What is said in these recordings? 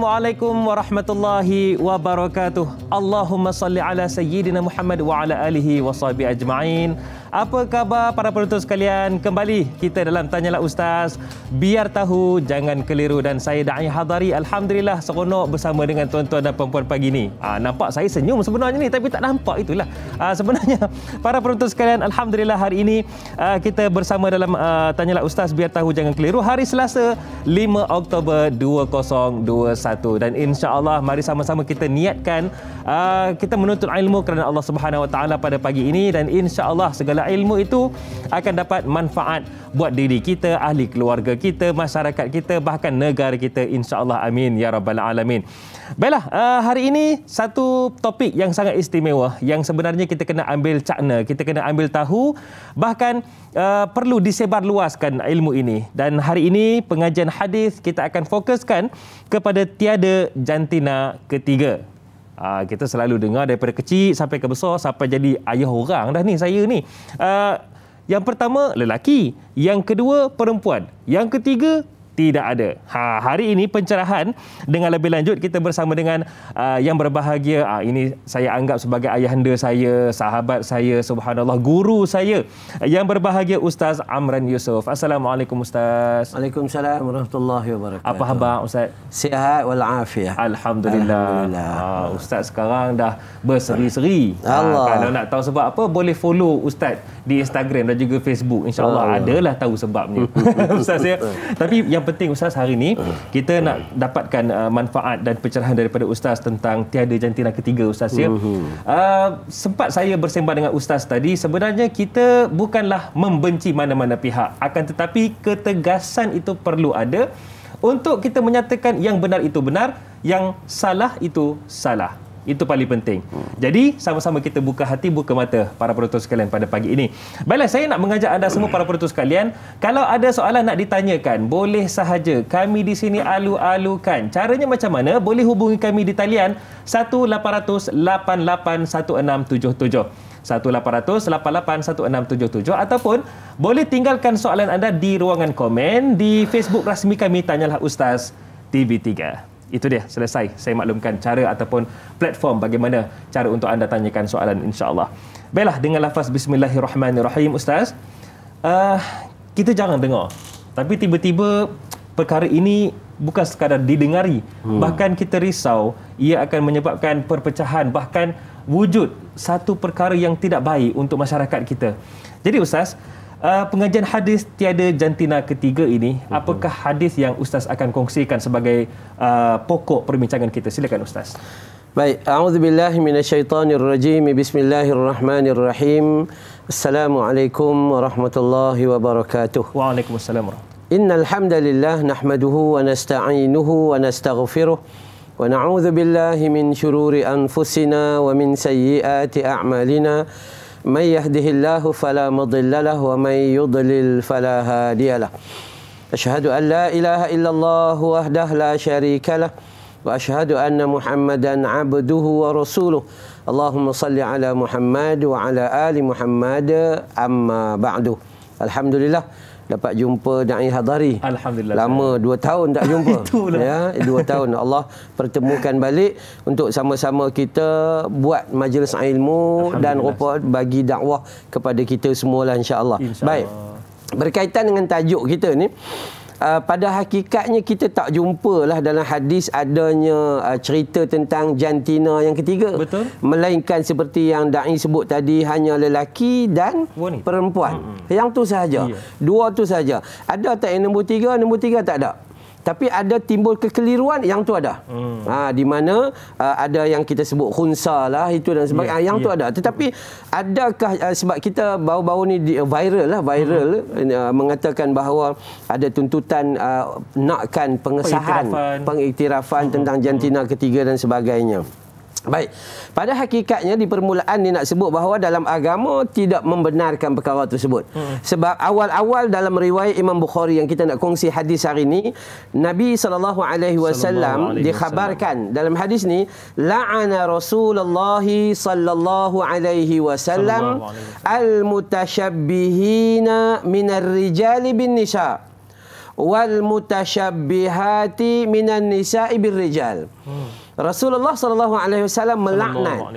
Assalamualaikum warahmatullahi wabarakatuh. Allahumma salli ala sayyidina Muhammad wa ala alihi wa sahbihi ajma'in. Apa khabar para penonton sekalian? Kembali kita dalam Tanyalah Ustaz. Biar tahu, jangan keliru. Dan saya Da'i Hadari. Alhamdulillah seronok bersama dengan tuan-tuan dan puan-puan pagi ni. Nampak saya senyum sebenarnya ni, tapi tak nampak, itulah. Sebenarnya para penonton sekalian, Alhamdulillah hari ini kita bersama dalam Tanyalah Ustaz. Biar tahu, jangan keliru. Hari Selasa 5 Oktober 2021. Dan insya-Allah mari sama-sama kita niatkan kita menuntut ilmu kerana Allah Subhanahu Wa Taala pada pagi ini, dan insya-Allah segala ilmu itu akan dapat manfaat buat diri kita, ahli keluarga kita, masyarakat kita, bahkan negara kita, insya-Allah. Amin ya rabbal alamin. Baiklah, hari ini satu topik yang sangat istimewa yang sebenarnya kita kena ambil cakna, kita kena ambil tahu, bahkan perlu disebarluaskan ilmu ini. Dan hari ini pengajian hadis kita akan fokuskan kepada tiada jantina ketiga. Kita selalu dengar daripada kecil sampai ke besar, sampai jadi ayah orang dah ni saya ni. Yang pertama lelaki, yang kedua perempuan, yang ketiga tidak ada. Hari ini pencerahan dengan lebih lanjut kita bersama dengan yang berbahagia. Ini saya anggap sebagai ayahanda saya, sahabat saya, subhanallah, guru saya. Yang berbahagia Ustaz Amran Yusof. Assalamualaikum Ustaz. Waalaikumsalam warahmatullahi wabarakatuh. Apa khabar Ustaz? Sihat walafiat. Alhamdulillah. Ustaz sekarang dah berseri-seri. Kalau nak tahu sebab apa, boleh follow Ustaz di Instagram dan juga Facebook. InsyaAllah adalah tahu sebabnya. Ustaz ya. Tapi yang penting Ustaz, hari ini kita nak dapatkan manfaat dan pencerahan daripada Ustaz tentang tiada jantina ketiga Ustaz ya. Sempat saya bersembang dengan Ustaz tadi, sebenarnya kita bukanlah membenci mana-mana pihak, akan tetapi ketegasan itu perlu ada untuk kita menyatakan yang benar itu benar, yang salah itu salah. Itu paling penting. Jadi sama-sama kita buka hati, buka mata para penonton sekalian pada pagi ini. Baiklah, saya nak mengajak anda semua para penonton sekalian, kalau ada soalan nak ditanyakan, boleh sahaja. Kami di sini alu-alukan. Caranya macam mana? Boleh hubungi kami di talian 1-800-88-1677. 1-800-88-1677, ataupun boleh tinggalkan soalan anda di ruangan komen di Facebook rasmi kami Tanyalah Ustaz TV3. Itu dia, selesai saya maklumkan cara ataupun platform bagaimana cara untuk anda tanyakan soalan, insya-Allah. Baiklah, dengan lafaz bismillahirrahmanirrahim Ustaz, kita jarang dengar, tapi tiba-tiba perkara ini bukan sekadar didengari, bahkan kita risau ia akan menyebabkan perpecahan, bahkan wujud satu perkara yang tidak baik untuk masyarakat kita. Jadi Ustaz, pengajian hadis tiada jantina ketiga ini, apakah hadis yang Ustaz akan kongsikan sebagai pokok perbincangan kita? Silakan Ustaz. Baik, a'udzubillahi minasyaitonirrajim. Bismillahirrahmanirrahim. Assalamualaikum warahmatullahi wabarakatuh. Waalaikumsalam warahmatullahi. Innal hamdalillah nahmaduhu wa nasta'inuhu wa nastaghfiruh wa na'udzu billahi min shururi anfusina wa min sayyiati a'malina. من يهده الله فلا مضل له ومن يضلل فلا هادي له أشهد أن لا إله إلا الله وحده لا شريك له وأشهد أن محمدا عبده ورسوله اللهم صل على محمد وعلى آل محمد أما بعد. Alhamdulillah dapat jumpa Da'i Hadari. Alhamdulillah. Lama 2 tahun tak jumpa. Ya, 2 tahun Allah pertemukan balik untuk sama-sama kita buat majlis ilmu dan rupa bagi dakwah kepada kita semualah, insya-Allah. Baik. Berkaitan dengan tajuk kita ni, pada hakikatnya kita tak jumpalah dalam hadis adanya cerita tentang jantina yang ketiga. Betul. Melainkan seperti yang Da'i sebut tadi, hanya lelaki dan perempuan. Yang tu sahaja. Dua tu sahaja. Ada tak yang nombor tiga? Nombor tiga tak ada. Tapi ada timbul kekeliruan, yang tu ada. Di mana ada yang kita sebut khunsa lah, itu dan sebagainya. Yang tu ada. Tetapi adakah sebab kita baru-baru ni viral mengatakan bahawa ada tuntutan nakkan pengesahan, pengiktirafan tentang jantina ketiga dan sebagainya. Baik, pada hakikatnya di permulaan ni nak sebut bahawa dalam agama tidak membenarkan perkara tersebut. Sebab awal-awal dalam riwayat Imam Bukhari yang kita nak kongsi hadis hari ini, Nabi SAW dikhabarkan dalam hadis ni, la'ana Rasulullah sallallahu alaihi wasallam al-mutasyabbihina minar rijali bin nisa wal mutasyabbihati minan nisa'i birrijal. Rasulullah sallallahu alaihi wasallam melaknat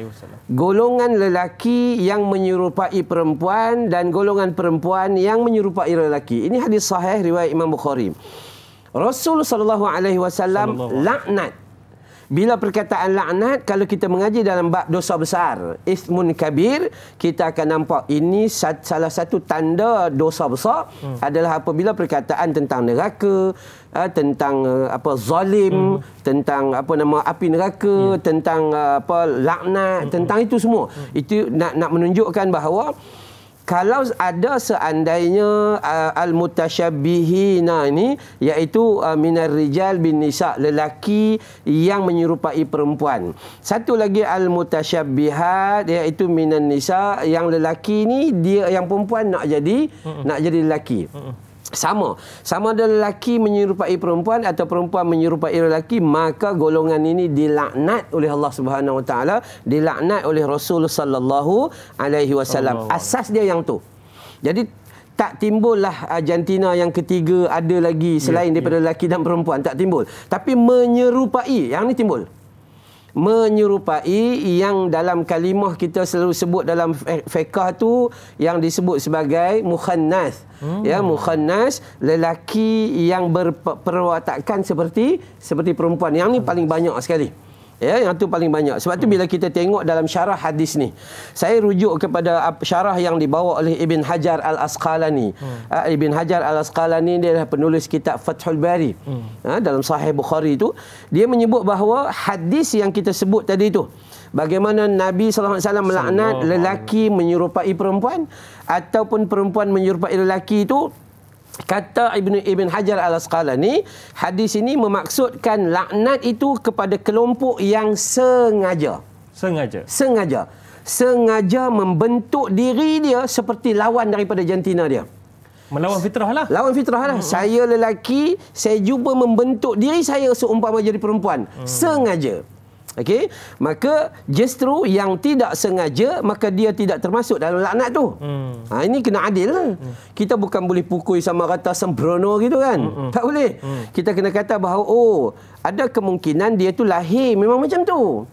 golongan lelaki yang menyerupai perempuan dan golongan perempuan yang menyerupai lelaki. Ini hadis sahih riwayat Imam Bukhari. Rasul sallallahu alaihi wasallam laknat. Bila perkataan laknat, kalau kita mengaji dalam bab dosa besar, ismun kabir, kita akan nampak ini salah satu tanda dosa besar adalah apabila perkataan tentang neraka, tentang zalim, tentang api neraka, tentang laknat, tentang itu semua. Itu nak menunjukkan bahawa kalau ada seandainya al-mutasyabbihina ini, iaitu minar rijal bin nisa, lelaki yang menyerupai perempuan. Satu lagi al-mutasyabbihat, iaitu minan nisa, yang lelaki ni dia, yang perempuan nak jadi lelaki. Sama ada lelaki menyerupai perempuan atau perempuan menyerupai lelaki, maka golongan ini dilaknat oleh Allah Subhanahu Wa Taala, dilaknat oleh Rasul sallallahu alaihi wasallam. Asas dia yang tu. Jadi tak timbullah jantina yang ketiga ada lagi selain daripada lelaki dan perempuan, tak timbul. Tapi menyerupai, yang ni timbul. Menyerupai, yang dalam kalimah kita selalu sebut dalam fiqh tu yang disebut sebagai mukhannas. Ya, mukhannas, lelaki yang berperwatakan seperti perempuan. Yang ni paling banyak sekali. Ya, yang tu paling banyak. Sebab tu bila kita tengok dalam syarah hadis ni, saya rujuk kepada syarah yang dibawa oleh Ibn Hajar Al-Asqalani. Ibn Hajar Al-Asqalani dia adalah penulis kitab Fathul Bari. Dalam Sahih Bukhari itu, dia menyebut bahawa hadis yang kita sebut tadi tu, bagaimana Nabi SAW melaknat lelaki menyerupai perempuan ataupun perempuan menyerupai lelaki itu, kata Ibn Hajar Al-Asqalani, hadis ini memaksudkan laknat itu kepada kelompok yang sengaja membentuk diri dia seperti lawan daripada jantina dia. Melawan fitrah lah. Lawan fitrah lah. Saya lelaki, saya cuba membentuk diri saya seumpama jadi perempuan. Sengaja. Okey, maka justru yang tidak sengaja, maka dia tidak termasuk dalam laknat tu. Ini kena adil lah. Kita bukan boleh pukul sama rata sembrono gitu kan. Tak boleh. Kita kena kata bahawa ada kemungkinan dia tu lahir memang macam tu.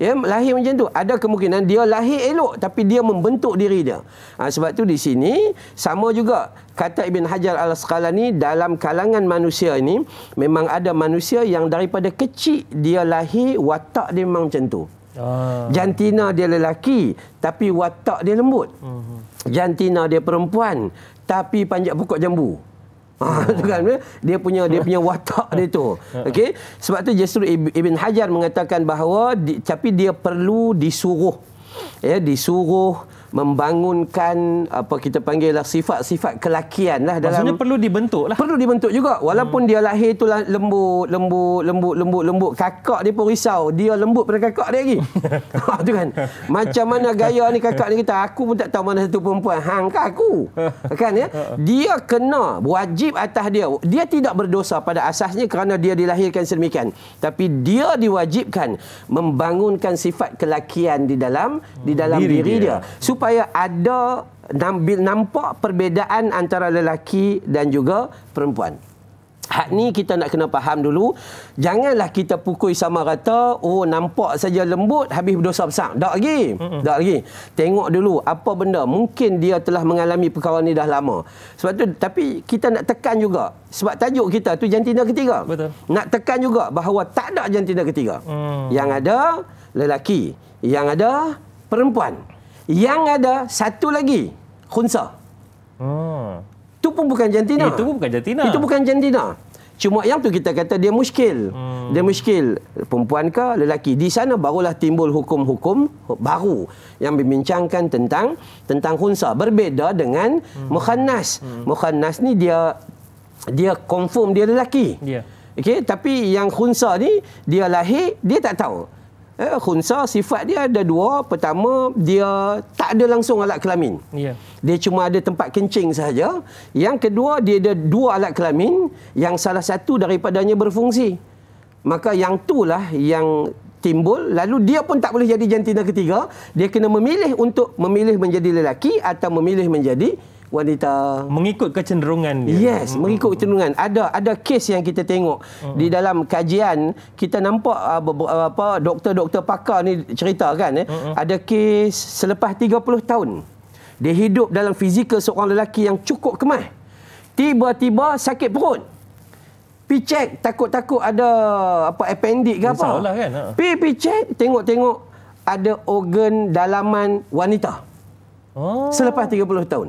Ya, lahir macam tu. Ada kemungkinan dia lahir elok tapi dia membentuk diri dia. Sebab tu di sini sama juga kata Ibn Hajar Al-Asqalani, dalam kalangan manusia ini memang ada manusia yang daripada kecil dia lahir watak dia memang macam tu. Jantina dia lelaki tapi watak dia lembut. Jantina dia perempuan tapi panjat pokok jambu. Tu kan, dia punya watak dia tu. Okey, sebab tu justru Ibn Hajar mengatakan bahawa tapi dia perlu disuruh, disuruh membangunkan apa kita panggil lah sifat-sifat kelakian lah dalam. Maksudnya perlu dibentuk lah. Perlu dibentuk juga. Walaupun dia lahir tu lembut, kakak dia pun risau. Dia lembut pada kakak dia lagi. Tu kan. Macam mana gaya ni kakak ni kita, aku pun tak tahu mana satu perempuan. Hang ke aku. Kan ya? Dia kena wajib atas dia. Dia tidak berdosa pada asasnya kerana dia dilahirkan sedemikian. Tapi dia diwajibkan membangunkan sifat kelakian di dalam diri dia. Supaya ada nampak perbezaan antara lelaki dan juga perempuan. Hak ni kita nak kena faham dulu. Janganlah kita pukul sama rata, nampak saja lembut habis berdosa besar. Tak lagi. Tak lagi. Tengok dulu apa benda. Mungkin dia telah mengalami perkara ni dah lama. Sebab tu, tapi kita nak tekan juga. Sebab tajuk kita tu jantina ketiga. Betul. Nak tekan juga bahawa tak ada jantina ketiga. Yang ada lelaki, yang ada perempuan. Yang ada satu lagi, khunsa. Itu pun bukan jantina. Itu pun bukan jantina. Itu bukan jantina. Cuma yang tu kita kata dia muskil. Dia muskil. Perempuan ke lelaki. Di sana barulah timbul hukum-hukum baru yang membincangkan tentang khunsa. Berbeza dengan mukhannas. Mukhannas ni dia confirm dia lelaki. Okey, tapi yang khunsa ni dia lahir dia tak tahu. Khunsa sifat dia ada dua. Pertama, dia tak ada langsung alat kelamin. Dia cuma ada tempat kencing sahaja. Yang kedua, dia ada dua alat kelamin yang salah satu daripadanya berfungsi. Maka yang itulah yang timbul. Lalu dia pun tak boleh jadi jantina ketiga. Dia kena memilih untuk memilih menjadi lelaki atau memilih menjadi wanita. Mengikut kecenderungan dia. Yes, mengikut kecenderungan. Ada kes yang kita tengok di dalam kajian, kita nampak doktor-doktor pakar ni cerita kan, ada kes selepas 30 tahun dia hidup dalam fizikal seorang lelaki yang cukup kemas. Tiba-tiba sakit perut. Pi cek, takut-takut ada appendix ke apa. Masalah kan? Pi cek, tengok-tengok ada organ dalaman wanita. Selepas 30 tahun.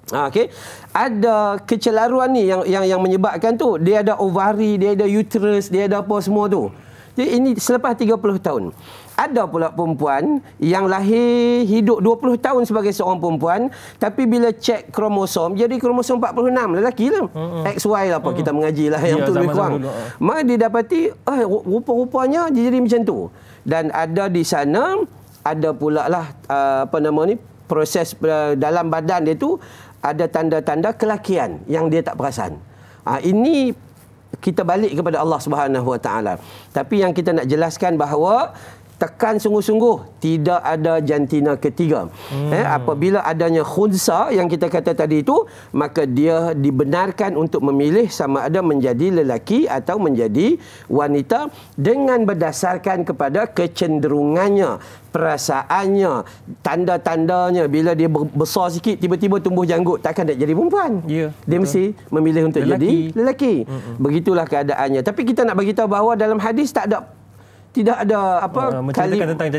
Okey. Ada kecelaruan ni yang menyebabkan tu, dia ada ovari, dia ada uterus, dia ada apa semua tu. Jadi ini selepas 30 tahun. Ada pula perempuan yang lahir hidup 20 tahun sebagai seorang perempuan, tapi bila cek kromosom jadi kromosom 46, lelaki lah. XY lah apa kita mengaji lah yang tu lebih kurang. Maka didapati rupa-rupanya dia jadi macam tu. Dan ada di sana ada pula lah proses dalam badan dia tu ada tanda-tanda kelakian yang dia tak perasan. Ini kita balik kepada Allah Subhanahu Wa Taala. Tapi yang kita nak jelaskan bahawa tekan sungguh-sungguh tidak ada jantina ketiga. Apabila adanya khunsa yang kita kata tadi itu, maka dia dibenarkan untuk memilih sama ada menjadi lelaki atau menjadi wanita dengan berdasarkan kepada kecenderungannya, perasaannya, tanda-tandanya. Bila dia besar sikit tiba-tiba tumbuh janggut, takkan nak jadi perempuan. Dia mesti memilih untuk jadi lelaki. Begitulah keadaannya. Tapi kita nak bagi tahu bahawa dalam hadis tidak ada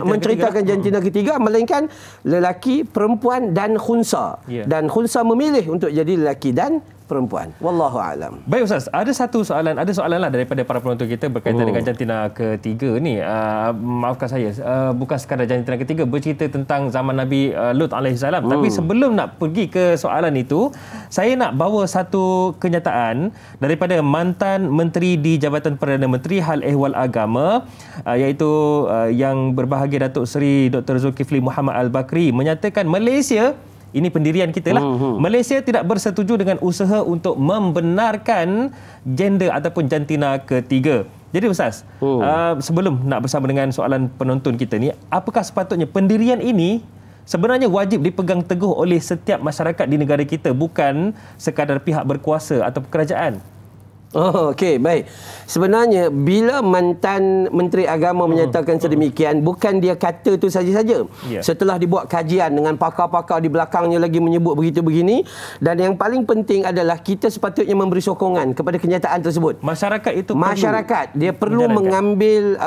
menceritakan jantina ketiga, melainkan lelaki, perempuan dan khunsa. Dan khunsa memilih untuk jadi lelaki dan perempuan. Wallahu alam. Baik Ustaz, ada soalan lah daripada para penonton kita berkaitan dengan jantina ketiga ni. Maafkan saya, bukan sekadar jantina ketiga, bercerita tentang zaman Nabi Lut alaihissalam. Tapi sebelum nak pergi ke soalan itu, saya nak bawa satu kenyataan daripada mantan menteri di Jabatan Perdana Menteri Hal Ehwal Agama, iaitu yang berbahagia Datuk Seri Dr. Zulkifli Muhammad Al-Bakri, menyatakan Malaysia, ini pendirian kita lah, Malaysia tidak bersetuju dengan usaha untuk membenarkan gender ataupun jantina ketiga. Jadi Ustaz, sebelum nak bersama dengan soalan penonton kita ni, apakah sepatutnya pendirian ini sebenarnya wajib dipegang teguh oleh setiap masyarakat di negara kita, bukan sekadar pihak berkuasa atau kerajaan? Okey, baik. Sebenarnya bila mantan Menteri Agama menyatakan sedemikian, bukan dia kata tu saja-saja. Setelah dibuat kajian dengan pakar-pakar di belakangnya lagi menyebut begitu begini, dan yang paling penting adalah kita sepatutnya memberi sokongan kepada kenyataan tersebut. Masyarakat dia perlu mengambil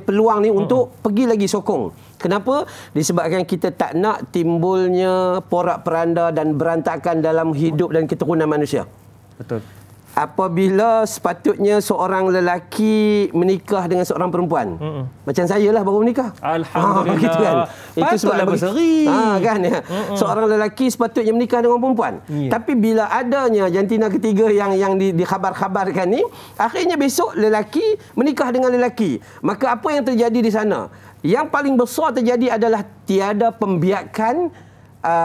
peluang ni untuk pergi lagi sokong. Kenapa? Disebabkan kita tak nak timbulnya porak-peranda dan berantakan dalam hidup dan keturunan manusia. Betul. Apabila sepatutnya seorang lelaki menikah dengan seorang perempuan, macam saya lah baru menikah. Alhamdulillah. Gitu kan? Itu sebablah berseri. Kan ya. Seorang lelaki sepatutnya menikah dengan perempuan. Tapi bila adanya jantina ketiga yang dikhabar-khabarkan ni, akhirnya besok lelaki menikah dengan lelaki. Maka apa yang terjadi di sana? Yang paling besar terjadi adalah tiada pembiakan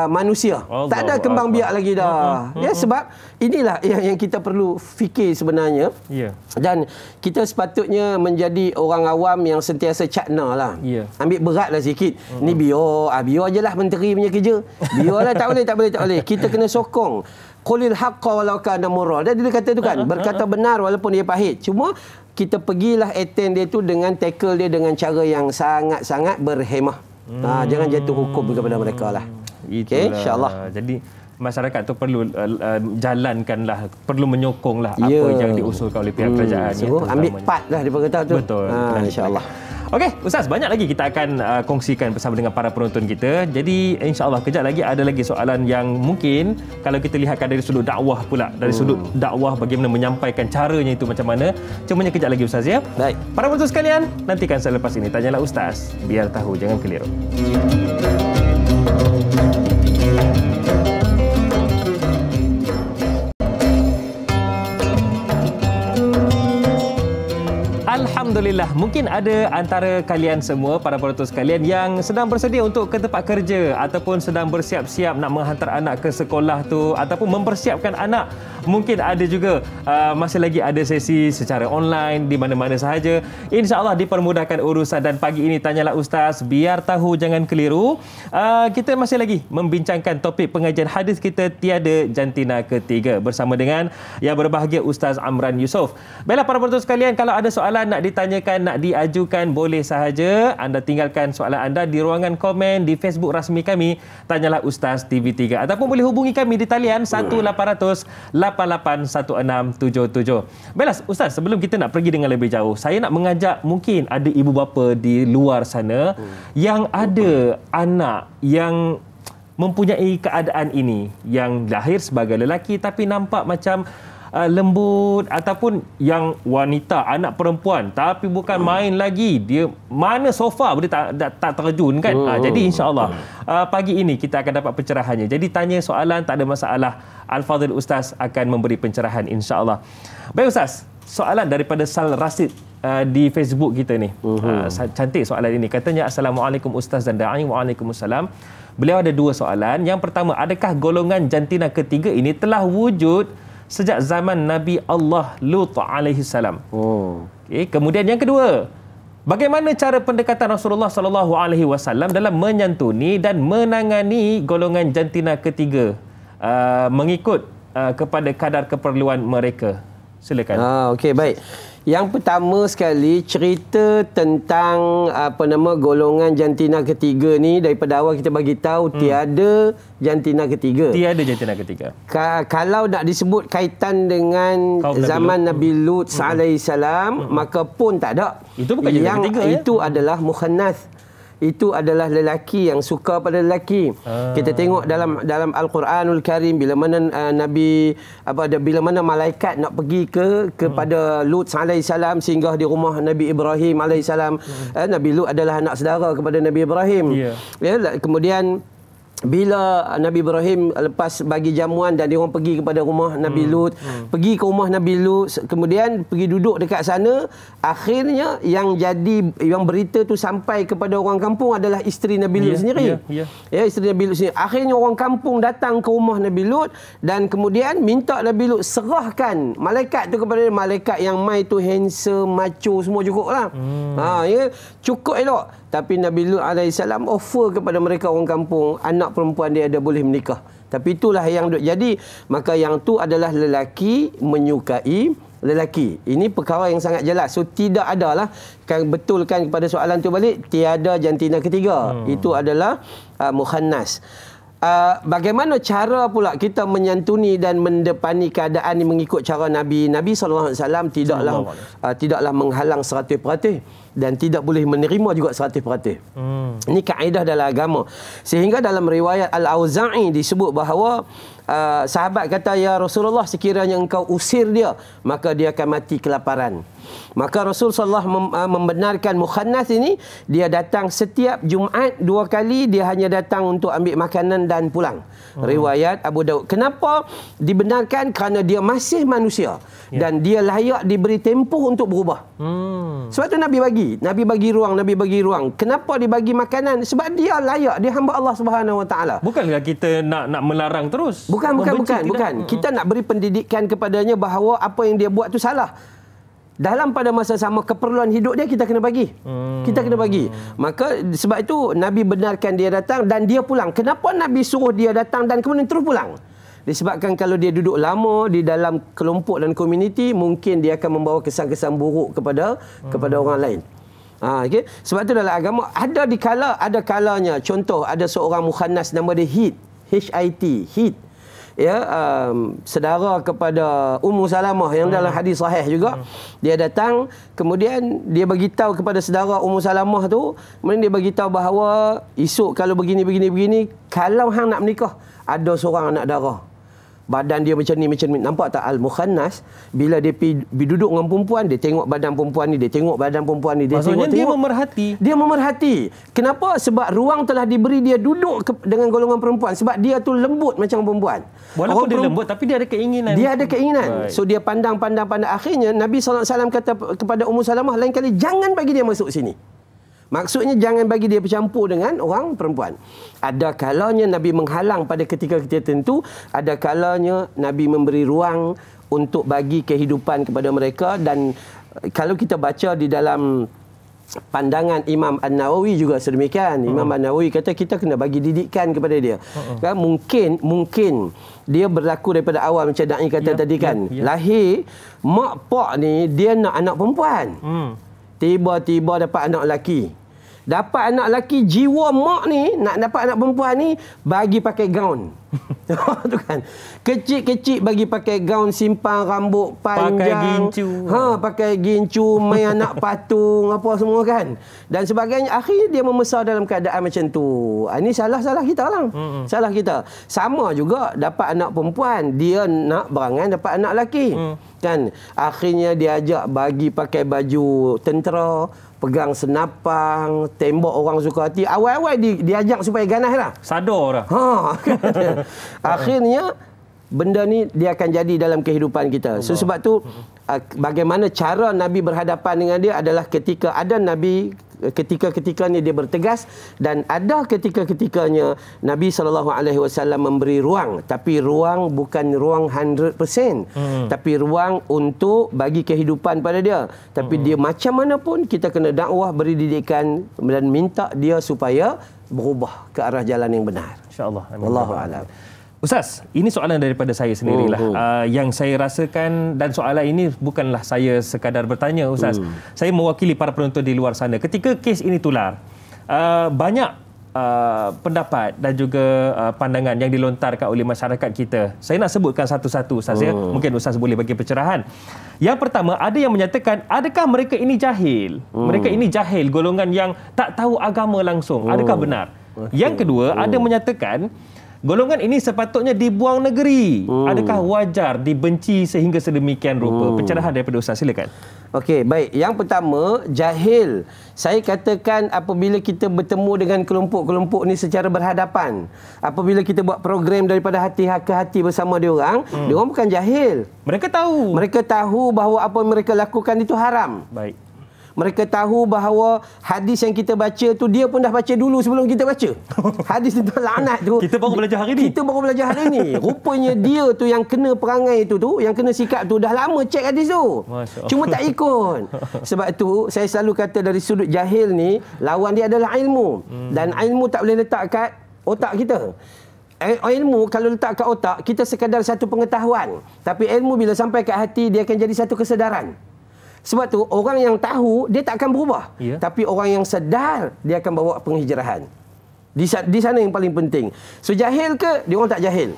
manusia. Tak ada kembang biak lagi dah. Sebab inilah yang kita perlu fikir sebenarnya. Dan kita sepatutnya menjadi orang awam yang sentiasa cakna lah. Ambil berat lah sikit. Ni biar je lah menteri punya kerja. Biarlah, tak boleh. Kita kena sokong. Qulil haqqa walau kana murra. Dan dia kata tu kan, berkata benar walaupun dia pahit. Cuma kita pergilah attend dia tu dengan tackle dia dengan cara yang sangat-sangat berhemah. Jangan jatuh hukum kepada mereka lah. Okay, insya-Allah. Jadi masyarakat tu perlu jalankanlah, perlu menyokonglah apa yang diusulkan oleh pihak kerajaan. Ambil part lah dia kata tu. Betul. Insya-Allah. Okey, Ustaz, banyak lagi kita akan kongsikan bersama dengan para penonton kita. Jadi insya-Allah kejap lagi ada lagi soalan yang mungkin kalau kita lihatkan dari sudut dakwah pula, dari sudut dakwah bagaimana menyampaikan caranya itu macam mana. Cumanya kejap lagi Ustaz ya. Baik. Para penonton sekalian, nantikan selepas ini Tanyalah Ustaz, biar tahu jangan keliru. Alhamdulillah, mungkin ada antara kalian semua, para penonton sekalian, yang sedang bersedia untuk ke tempat kerja ataupun sedang bersiap-siap nak menghantar anak ke sekolah tu ataupun mempersiapkan anak. Mungkin ada juga masih lagi ada sesi secara online di mana-mana sahaja. InsyaAllah dipermudahkan urusan, dan pagi ini Tanyalah Ustaz, biar tahu jangan keliru. Kita masih lagi membincangkan topik pengajian hadis kita, Tiada Jantina Ketiga, bersama dengan yang berbahagia Ustaz Amran Yusof. Baiklah para penonton sekalian, kalau ada soalan nak ditanyakan, nak diajukan, boleh sahaja anda tinggalkan soalan anda di ruangan komen di Facebook rasmi kami, Tanyalah Ustaz TV3, ataupun boleh hubungi kami di talian 1800 881677. Baiklah Ustaz, sebelum kita nak pergi dengan lebih jauh, saya nak mengajak, mungkin ada ibu bapa di luar sana yang ada anak yang mempunyai keadaan ini, yang lahir sebagai lelaki tapi nampak macam lembut, ataupun yang wanita, anak perempuan tapi bukan main lagi, dia mana sofa boleh tak terjun kan. Jadi insya-Allah pagi ini kita akan dapat pencerahannya. Jadi tanya soalan tak ada masalah, Al-Fadhil Ustaz akan memberi pencerahan insya-Allah. Baik Ustaz, soalan daripada Sal Rasid di Facebook kita ni. Cantik soalan ini. Katanya, Assalamualaikum Ustaz dan Da'i. Waalaikumsalam. Beliau ada dua soalan. Yang pertama, adakah golongan jantina ketiga ini telah wujud sejak zaman Nabi Allah Lut alaihi salam? Okay. Kemudian yang kedua, bagaimana cara pendekatan Rasulullah sallallahu alaihi wasallam dalam menyantuni dan menangani golongan jantina ketiga mengikut kepada kadar keperluan mereka? Silakan. Okey, baik. Yang pertama sekali, cerita tentang golongan jantina ketiga ni, daripada awal kita bagi tahu tiada jantina ketiga. Tiada jantina ketiga. Kalau nak disebut kaitan dengan zaman Nabi Lut alaihi salam, maka pun tak ada. Itu bukan jantina ketiga. Itu adalah mukhannath. Itu adalah lelaki yang suka pada lelaki. Kita tengok dalam Al-Quranul Karim, bila mana bila mana malaikat nak pergi kepada Lut alaihi salam singgah di rumah Nabi Ibrahim alaihi salam. Nabi Lut adalah anak saudara kepada Nabi Ibrahim. Kemudian bila Nabi Ibrahim lepas bagi jamuan dan dia orang pergi kepada rumah Nabi Lut, pergi ke rumah Nabi Lut, kemudian pergi duduk dekat sana, akhirnya yang berita tu sampai kepada orang kampung adalah isteri Nabi Lut sendiri. Isteri Nabi Lut sendiri. Akhirnya orang kampung datang ke rumah Nabi Lut dan kemudian minta Nabi Lut serahkan malaikat tu kepada dia. Malaikat yang mai tu handsome, macho, semua cukup lah. Cukup elok. Tapi Nabi Lut alaihissalam offer kepada mereka orang kampung, anak perempuan dia ada boleh menikah. Tapi itulah yang jadi, maka yang tu adalah lelaki menyukai lelaki. Ini perkara yang sangat jelas. So tidak adalah, kan betulkan kepada soalan tu balik, tiada jantina ketiga. Itu adalah mukhannas. Bagaimana cara pula kita menyantuni dan mendepani keadaan ini mengikut cara Nabi SAW tidaklah menghalang 100% dan tidak boleh menerima juga 100%. Ini kaedah dalam agama. Sehingga dalam riwayat Al-Auza'i disebut bahawa sahabat kata, ya Rasulullah, sekiranya engkau usir dia, maka dia akan mati kelaparan. Maka Rasulullah membenarkan mukhannas ini, dia datang setiap Jumaat 2 kali, dia hanya datang untuk ambil makanan dan pulang. Riwayat Abu Daud. Kenapa dibenarkan? Kerana dia masih manusia dan dia layak diberi tempoh untuk berubah. Sebab tu Nabi bagi ruang. Kenapa dibagi makanan? Sebab dia layak, dia hamba Allah Subhanahu Wa Taala. Bukankah kita nak melarang terus? Bukan. Kita nak beri pendidikan kepadanya bahawa apa yang dia buat tu salah. Dalam pada masa sama keperluan hidup dia, kita kena bagi. Kita kena bagi. Maka sebab itu Nabi benarkan dia datang dan dia pulang. Kenapa Nabi suruh dia datang dan kemudian terus pulang? Disebabkan kalau dia duduk lama di dalam kelompok dan komuniti, mungkin dia akan membawa kesan-kesan buruk kepada orang lain. Okay? Sebab itu dalam agama ada kalanya. Contoh, ada seorang mukhannas nama dia Hit, Hit. Saudara kepada Ummu Salamah yang dalam hadis sahih juga. Dia datang, kemudian dia bagi tahu kepada saudara Ummu Salamah tu, kemudian dia bagi tahu bahawa esok kalau begini, kalau hang nak menikah, ada seorang anak darah. Badan dia macam ni. Nampak tak al-mukhannas? Bila dia pergi duduk dengan perempuan, dia tengok badan perempuan ni, dia tengok badan perempuan ni. Maksudnya dia memerhati. Dia memerhati. Kenapa? Sebab ruang telah diberi dia duduk dengan golongan perempuan. Sebab dia tu lembut macam perempuan. Walaupun dia lembut, tapi dia ada keinginan. Dia ada keinginan. So dia pandang. Akhirnya Nabi SAW kata kepada Ummu Salamah, lain kali jangan bagi dia masuk sini. Maksudnya jangan bagi dia bercampur dengan orang perempuan. Ada kalanya Nabi menghalang pada ketika-ketika tertentu, ada kalanya Nabi memberi ruang untuk bagi kehidupan kepada mereka. Dan kalau kita baca di dalam pandangan Imam An-Nawawi juga sedemikian. Imam An-Nawawi kata kita kena bagi didikan kepada dia. Kan mungkin dia berlaku daripada awal macam Da'i kata tadi kan. Lahir mak pak ni dia nak anak perempuan. Tiba-tiba dapat anak lelaki. Dapat anak lelaki, jiwa mak ni nak dapat anak perempuan ni bagi pakai gaun. Tu kan. Kecil-kecil bagi pakai gaun, simpan rambut panjang. Pakai gincu, main anak patung apa semua kan. Dan sebagainya. Akhirnya dia membesar dalam keadaan macam tu. Ini salah kita lah. Salah kita. Sama juga dapat anak perempuan, dia nak berangan dapat anak lelaki. Kan. Akhirnya dia ajak bagi pakai baju tentera, pegang senapang, tembak orang suka hati. Awal-awal diajak supaya ganas lah. Sadar dah. Akhirnya benda ni dia akan jadi dalam kehidupan kita. So sebab tu bagaimana cara Nabi berhadapan dengan dia adalah ketika ada Nabi ketika-ketikanya dia bertegas, dan ada ketika-ketikanya Nabi SAW memberi ruang, tapi ruang bukan ruang 100%, tapi ruang untuk bagi kehidupan pada dia. Tapi dia macam mana pun kita kena dakwah, beri didikan dan minta dia supaya berubah ke arah jalan yang benar. InsyaAllah. Wallahu a'lam. Ustaz, ini soalan daripada saya sendirilah. Yang saya rasakan, dan soalan ini bukanlah saya sekadar bertanya, Ustaz. Saya mewakili para penonton di luar sana. Ketika kes ini tular, banyak pendapat dan juga pandangan yang dilontarkan oleh masyarakat kita. Saya nak sebutkan satu-satu, Ustaz. Ya? Mungkin Ustaz boleh bagi pencerahan. Yang pertama, ada yang menyatakan, adakah mereka ini jahil? Mereka ini jahil, golongan yang tak tahu agama langsung. Adakah benar? Yang kedua, ada menyatakan, golongan ini sepatutnya dibuang negeri. Adakah wajar dibenci sehingga sedemikian rupa? Pencerahan daripada Ustaz, silakan. Okey, baik. Yang pertama, jahil. Saya katakan apabila kita bertemu dengan kelompok-kelompok ni secara berhadapan, apabila kita buat program daripada hati ke hati bersama diorang bukan jahil. Mereka tahu. Mereka tahu bahawa apa mereka lakukan itu haram. Baik. Mereka tahu bahawa hadis yang kita baca tu dia pun dah baca dulu sebelum kita baca. Hadis tentang laknat tu kita baru belajar hari ni. Rupanya dia tu yang kena perangai itu tu, yang kena sikap tu dah lama cek hadis tu. Cuma tak ikut. Sebab tu saya selalu kata dari sudut jahil ni, lawan dia adalah ilmu. Dan ilmu tak boleh letak kat otak kita. Ilmu kalau letak kat otak, kita sekadar satu pengetahuan. Tapi ilmu bila sampai kat hati, dia akan jadi satu kesedaran. Sebab tu orang yang tahu dia tak akan berubah. Tapi orang yang sedar dia akan bawa penghijrahan. Di sana yang paling penting. So jahil ke? Dia orang tak jahil.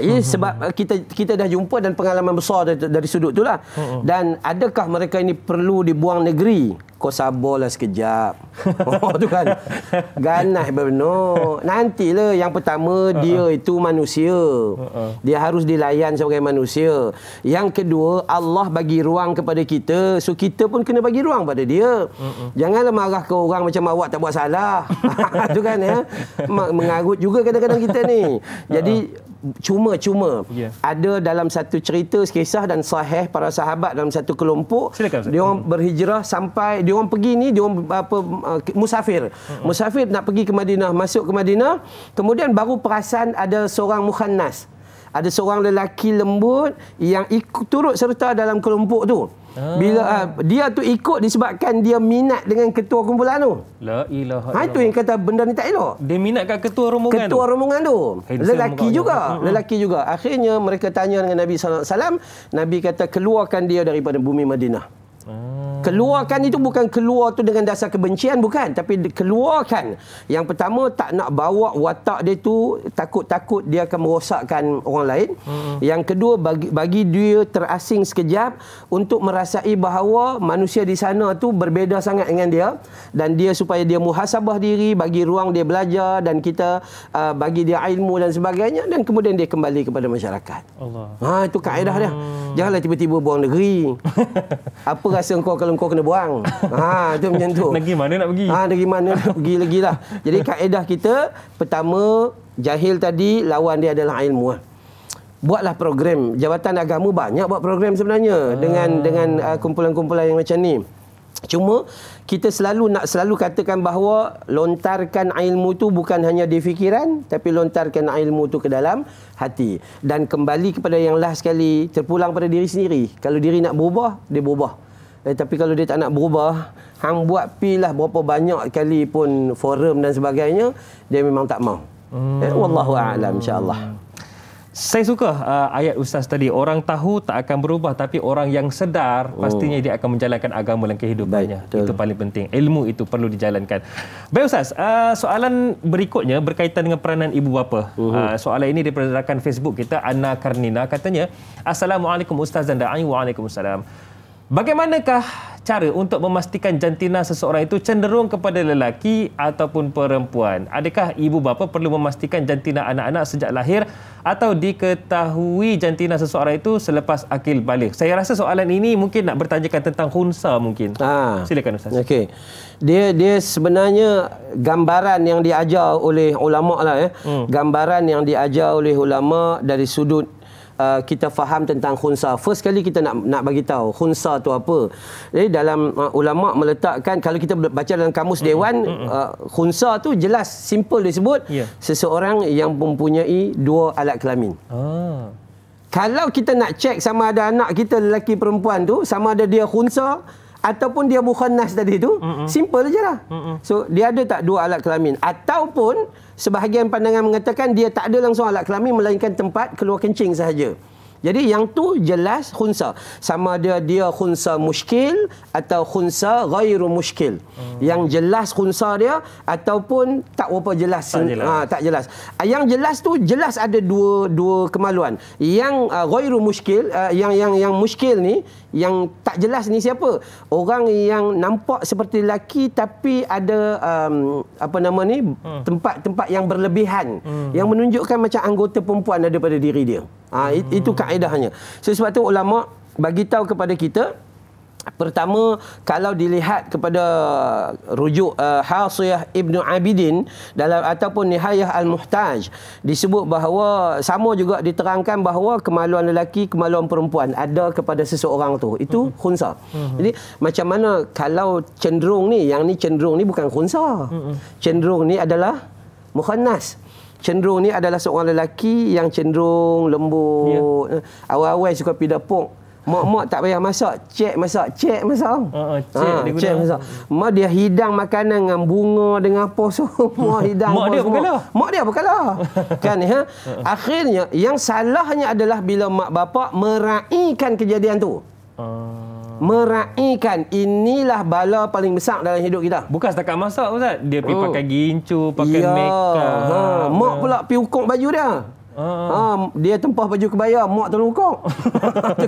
Sebab kita dah jumpa dan pengalaman besar dari sudut itulah. Dan adakah mereka ini perlu dibuang negeri? Kau sabarlah sekejap. Tu kan. Ganas benar. Nantilah. Yang pertama, dia itu manusia. Dia harus dilayan sebagai manusia. Yang kedua, Allah bagi ruang kepada kita. So kita pun kena bagi ruang pada dia. Janganlah marah ke orang macam awak tak buat salah. Tu kan ya. Mengarut juga kadang-kadang kita ni. Jadi cuma ada dalam satu cerita kisah dan sahih para sahabat dalam satu kelompok. Silakan, dia orang berhijrah sampai dia orang pergi ni, dia orang musafir. Musafir nak pergi ke Madinah, masuk ke Madinah, kemudian baru perasan ada seorang mukhannas. Ada seorang lelaki lembut yang ikut turut serta dalam kelompok tu. Bila dia tu ikut disebabkan dia minat dengan ketua kumpulan tu. La ilaha illallah. Itu yang kata benda ni tak elok. Dia minat kat ketua rombongan tu. Lelaki juga. Akhirnya mereka tanya dengan Nabi SAW. Nabi kata keluarkan dia daripada bumi Madinah. Keluarkan itu bukan keluar tu dengan dasar kebencian, bukan. Tapi keluarkan. Yang pertama, tak nak bawa watak dia tu takut-takut dia akan merosakkan orang lain. Yang kedua, bagi dia terasing sekejap untuk merasai bahawa manusia di sana tu berbeza sangat dengan dia. Dan dia supaya dia muhasabah diri, bagi ruang dia belajar dan kita bagi dia ilmu dan sebagainya. Dan kemudian dia kembali kepada masyarakat. Allah. Itu kaedah dia. Janganlah tiba-tiba buang negeri. Apa rasa kau kalau kau kena buang? Itu macam tu. Negeri mana nak pergi? Negeri mana nak pergi lagi lah. Jadi kaedah kita, pertama, jahil tadi, lawan dia adalah ilmu. Buatlah program. Jabatan agama banyak buat program sebenarnya. Dengan kumpulan-kumpulan yang macam ni. Cuma kita nak selalu katakan bahawa lontarkan ilmu tu bukan hanya di fikiran, tapi lontarkan ilmu tu ke dalam hati. Dan kembali kepada yang last sekali, terpulang pada diri sendiri. Kalau diri nak berubah, dia berubah. Tapi kalau dia tak nak berubah, hang buat pilah berapa banyak kali pun forum dan sebagainya, dia memang tak mau. Wallahu a'lam, insya-Allah. Saya suka ayat Ustaz tadi, orang tahu tak akan berubah, tapi orang yang sedar pastinya dia akan menjalankan agama dan kehidupannya. Itu paling penting. Ilmu itu perlu dijalankan. Baik Ustaz, soalan berikutnya berkaitan dengan peranan ibu bapa. Soalan ini daripada rakan Facebook kita, Anna Karnina, katanya, Assalamualaikum Ustaz dan Da'i. Waalaikumsalam. Bagaimanakah cara untuk memastikan jantina seseorang itu cenderung kepada lelaki ataupun perempuan? Adakah ibu bapa perlu memastikan jantina anak-anak sejak lahir atau diketahui jantina seseorang itu selepas akil balik? Saya rasa soalan ini mungkin nak bertanyakan tentang khunsa mungkin. Silakan Ustaz. Okey. Dia sebenarnya gambaran yang diajar oleh ulama lah Gambaran yang diajar oleh ulama dari sudut kita faham tentang khunsa. First kali kita nak bagi tahu khunsa tu apa. Jadi dalam ulama meletakkan, kalau kita baca dalam kamus dewan, khunsa tu jelas simple disebut seseorang yang mempunyai dua alat kelamin. Kalau kita nak cek sama ada anak kita lelaki perempuan tu, sama ada dia khunsa ataupun dia mukhannas tadi tu, simple je lah. So dia ada tak dua alat kelamin, ataupun sebahagian pandangan mengatakan dia tak ada langsung alat kelamin melainkan tempat keluar kencing sahaja. Jadi yang tu jelas khunsa. Sama ada dia khunsa muskil atau khunsa ghairu muskil. Yang jelas khunsa dia ataupun tak berapa jelas. Tak jelas. Yang jelas tu jelas ada dua kemaluan. Yang ghairu muskil, yang muskil ni, yang tak jelas ni siapa? Orang yang nampak seperti lelaki tapi ada tempat-tempat yang berlebihan, yang menunjukkan macam anggota perempuan ada pada diri dia. Itu kaedahnya. Sebab tu ulama bagi tahu kepada kita, pertama, kalau dilihat kepada rujuk Hasiyah Ibnu Abidin dalam ataupun Nihayah Al-Muhtaj, disebut bahawa sama juga diterangkan bahawa kemaluan lelaki, kemaluan perempuan ada kepada seseorang tu. Itu khunsa. Jadi macam mana kalau cenderung ni, yang ni cenderung ni bukan khunsa. Cenderung ni adalah mukhannas. Cenderung ni adalah seorang lelaki yang cenderung lembut. Awal-awal suka pergi dapur. Mak tak payah masak, cek masak. Cek masak. Mak dia hidang makanan dengan bunga, dengan apa semua hidang. Mak dia berkalah. Mak dia berkalah. Kan akhirnya yang salahnya adalah bila mak bapak meraihkan kejadian tu. Meraihkan, inilah bala paling besar dalam hidup kita. Bukan setakat masak Ustaz, dia pergi pakai gincu, pakai make up. Mak pula pergi ukur baju dia. Dia tempah baju kebaya, mak tolong ukur.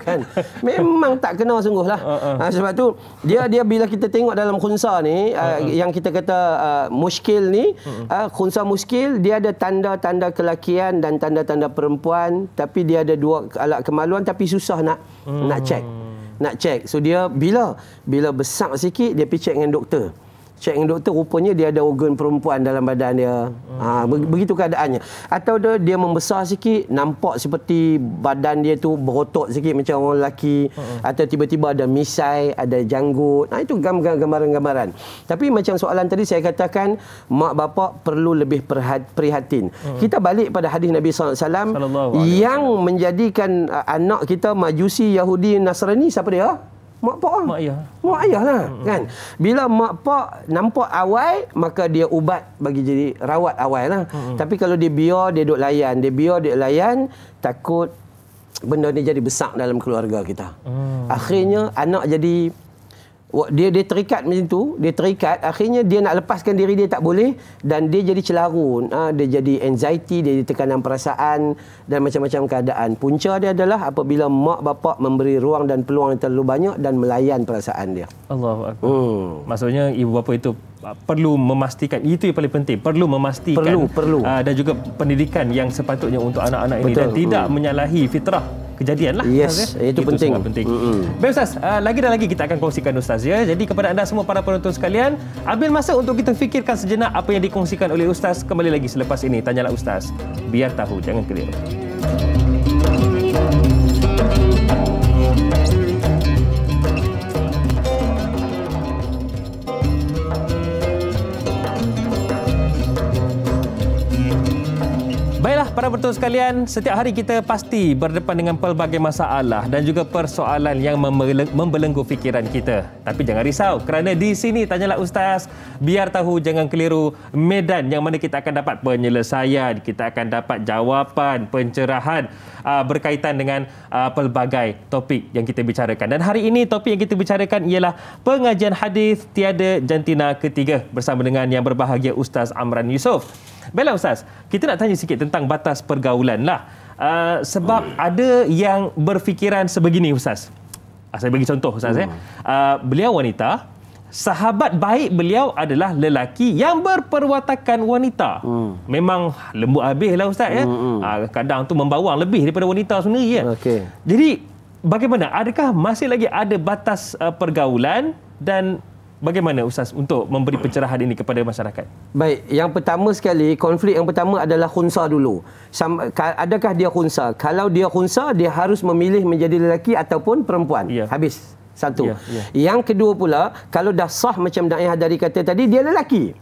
Kan? Memang tak kena sungguh lah. Sebab tu dia bila kita tengok dalam khunsa ni, yang kita kata muskil ni, khunsa muskil, dia ada tanda-tanda kelakian dan tanda-tanda perempuan, tapi dia ada dua alat kemaluan tapi susah nak cek. So dia bila besar sikit, dia pergi cek dengan doktor. Cek dengan doktor, rupanya dia ada organ perempuan dalam badan dia. Begitu keadaannya. Atau dia membesar sikit, nampak seperti badan dia tu berotot sikit macam orang lelaki. Atau tiba-tiba ada misai, ada janggut. Itu gambaran-gambaran. Tapi macam soalan tadi saya katakan, mak bapak perlu lebih prihatin. Kita balik pada hadis Nabi SAW yang menjadikan anak kita Majusi, Yahudi, Nasrani, siapa dia? Mak pak lah. Mak ayah lah. Kan? Bila mak pak nampak awal, maka dia ubat bagi jadi rawat awal lah. Tapi kalau dia biar, dia duk layan. Dia biar, dia layan, takut benda ni jadi besar dalam keluarga kita. Akhirnya anak jadi dia terikat macam tu, dia terikat, akhirnya dia nak lepaskan diri dia tak boleh dan dia jadi celarun, dia jadi anxiety, dia jadi tekanan perasaan dan macam-macam keadaan. Punca dia adalah apabila mak bapak memberi ruang dan peluang yang terlalu banyak dan melayan perasaan dia. Allahu Akbar. Maksudnya ibu bapa itu perlu memastikan, itu yang paling penting, perlu memastikan perlu. Dan juga pendidikan yang sepatutnya untuk anak-anak ini dan tidak menyalahi fitrah kejadian lah. Yes, itu penting. Sangat penting. Baik Ustaz, lagi dan lagi kita akan kongsikan Ustaz ya. Jadi kepada anda semua para penonton sekalian, ambil masa untuk kita fikirkan sejenak apa yang dikongsikan oleh Ustaz. Kembali lagi selepas ini, Tanyalah Ustaz. Biar tahu, jangan keliru. Baiklah para penonton sekalian, setiap hari kita pasti berdepan dengan pelbagai masalah dan juga persoalan yang membelenggu fikiran kita. Tapi jangan risau, kerana di sini Tanyalah Ustaz, biar tahu jangan keliru, medan yang mana kita akan dapat penyelesaian, kita akan dapat jawapan, pencerahan berkaitan dengan pelbagai topik yang kita bicarakan. Dan hari ini topik yang kita bicarakan ialah pengajian hadis tiada jantina ketiga bersama dengan yang berbahagia Ustaz Amran Yusof. Baiklah Ustaz, kita nak tanya sikit tentang batas pergaulan lah. Sebab ada yang berfikiran sebegini Ustaz. Saya bagi contoh Ustaz. Beliau wanita, sahabat baik beliau adalah lelaki yang berperwatakan wanita. Memang lembut habis lah Ustaz ya. Kadang tu membawang lebih daripada wanita sendiri ya. Okay. Jadi bagaimana? Adakah masih lagi ada batas pergaulan dan bagaimana Ustaz untuk memberi pencerahan ini kepada masyarakat? Baik, yang pertama sekali, konflik yang pertama adalah khunsa dulu. Adakah dia khunsa? Kalau dia khunsa, dia harus memilih menjadi lelaki ataupun perempuan. Ya. Habis. Satu. Ya. Yang kedua pula, kalau dah sah macam Da'i Hadari kata tadi, dia lelaki.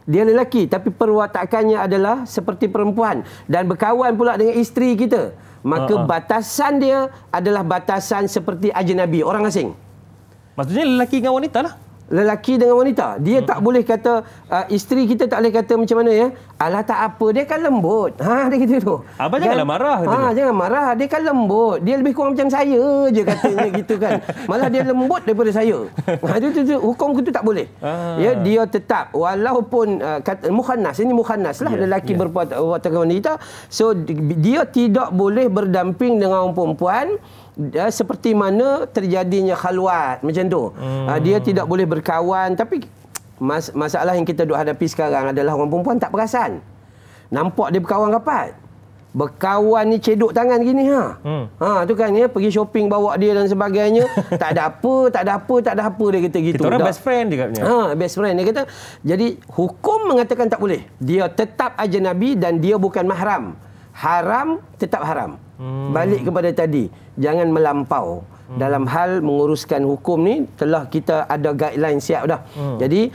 Dia lelaki, tapi perwatakannya adalah seperti perempuan. Dan berkawan pula dengan isteri kita. Maka batasan dia adalah batasan seperti ajnabi, orang asing. Maksudnya lelaki dengan wanita lah. Lelaki dengan wanita. Dia tak boleh kata, isteri kita tak boleh kata macam mana ya. Alah tak apa, dia kan lembut. Dia kata tu. Abang janganlah marah. Jangan marah, dia kan lembut. Dia lebih kurang macam saya je katanya gitu kan. Malah dia lembut daripada saya. Hukum itu tak boleh. Ya, dia tetap walaupun mukhannas, ini mukhannas lah, lelaki berpawatakan wanita. So dia tidak boleh berdamping dengan perempuan seperti mana terjadinya khalwat macam tu. Dia tidak boleh berkawan. Tapi masalah yang kita hadapi sekarang adalah orang perempuan tak perasan. Nampak dia berkawan rapat. Berkawan ni cedok tangan gini tu kan ya, pergi shopping bawa dia dan sebagainya. tak ada apa dia kata gitu. Kita orang best friend dia katanya. Best friend dia kata. Jadi hukum mengatakan tak boleh. Dia tetap ajnabi dan dia bukan mahram. Haram tetap haram. Balik kepada tadi, jangan melampau. Dalam hal menguruskan hukum ni telah kita ada guideline siap dah. Jadi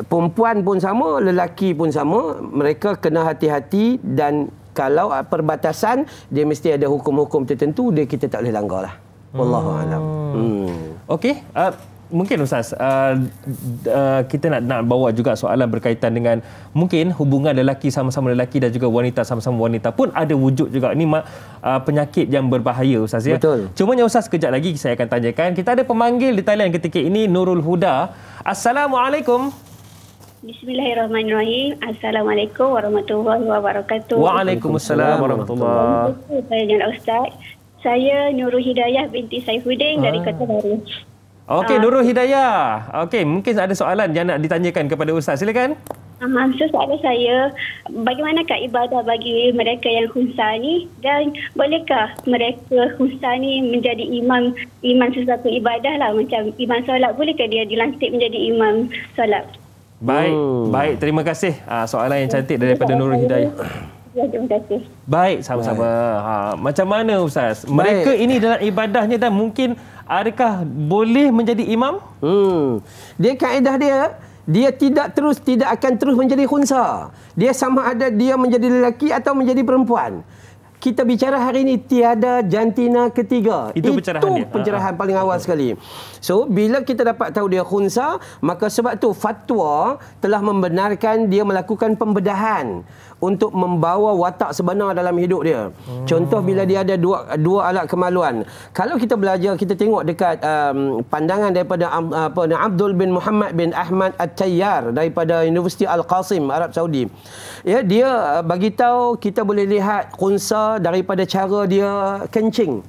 perempuan pun sama, lelaki pun sama, mereka kena hati-hati dan kalau perbatasan dia mesti ada hukum-hukum tertentu, kita tak boleh langgar lah. Wallahu a'lam. Okey, mungkin Ustaz, kita nak bawa juga soalan berkaitan dengan mungkin hubungan lelaki sama-sama lelaki dan juga wanita sama-sama wanita pun ada wujud juga. Ini penyakit yang berbahaya Ustaz ya. Betul. Cumanya Ustaz, kejap lagi saya akan tanyakan. Kita ada pemanggil di talian ketika ini, Nurul Huda. Assalamualaikum. Bismillahirrahmanirrahim. Assalamualaikum warahmatullahi wabarakatuh. Waalaikumsalam warahmatullahi wabarakatuh. Saya Ustaz. Saya Nurul Hidayah binti Saifuddin dari Kota Baru. Okey, Nurul Hidayah. Okey, mungkin ada soalan yang nak ditanyakan kepada Ustaz. Silakan. Soalan saya, bagaimanakah ibadah bagi mereka yang khunsa ni, dan bolehkah mereka khunsa ni menjadi imam sesuatu ibadah lah, macam imam solat, bolehkah dia dilantik menjadi imam solat? Baik, terima kasih. Soalan yang cantik daripada Nurul Hidayah. Ya, terima kasih. Baik, sama-sama. Macam mana Ustaz? Mereka ini dalam ibadahnya dan mungkin adakah boleh menjadi imam? Dia kaedah dia tidak akan terus menjadi khunsa. Dia sama ada dia menjadi lelaki atau menjadi perempuan. kita bicara hari ini tiada jantina ketiga. Itu pencerahan paling awal sekali. So, bila kita dapat tahu dia khunsa, maka sebab tu fatwa telah membenarkan dia melakukan pembedahan untuk membawa watak sebenar dalam hidup dia. Contoh bila dia ada dua alat kemaluan. Kalau kita belajar, kita tengok dekat pandangan daripada Abdul bin Muhammad bin Ahmad At-Tayyar daripada Universiti Al-Qasim, Arab Saudi. Ya, dia bagi tahu kita boleh lihat khunsa daripada cara dia kencing.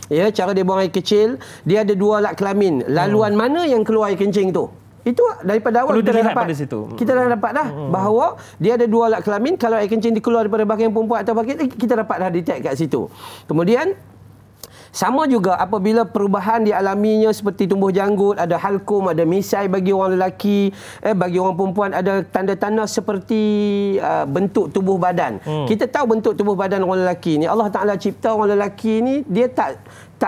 Ya, cara dia buang air kecil, dia ada dua alat kelamin. Laluan mana yang keluar air kencing tu? Itu daripada awal kita dah dapat. Kita dah dapat dah bahawa dia ada dua alat kelamin. Kalau air kencing dikeluar daripada bahagian perempuan atau bahagian, kita dapat dah detect kat situ. Kemudian sama juga apabila perubahan dialaminya seperti tumbuh janggut, ada halkum, ada misai bagi orang lelaki, bagi orang perempuan ada tanda-tanda seperti bentuk tubuh badan. Kita tahu bentuk tubuh badan orang lelaki ni, Allah Ta'ala cipta orang lelaki ni, dia tak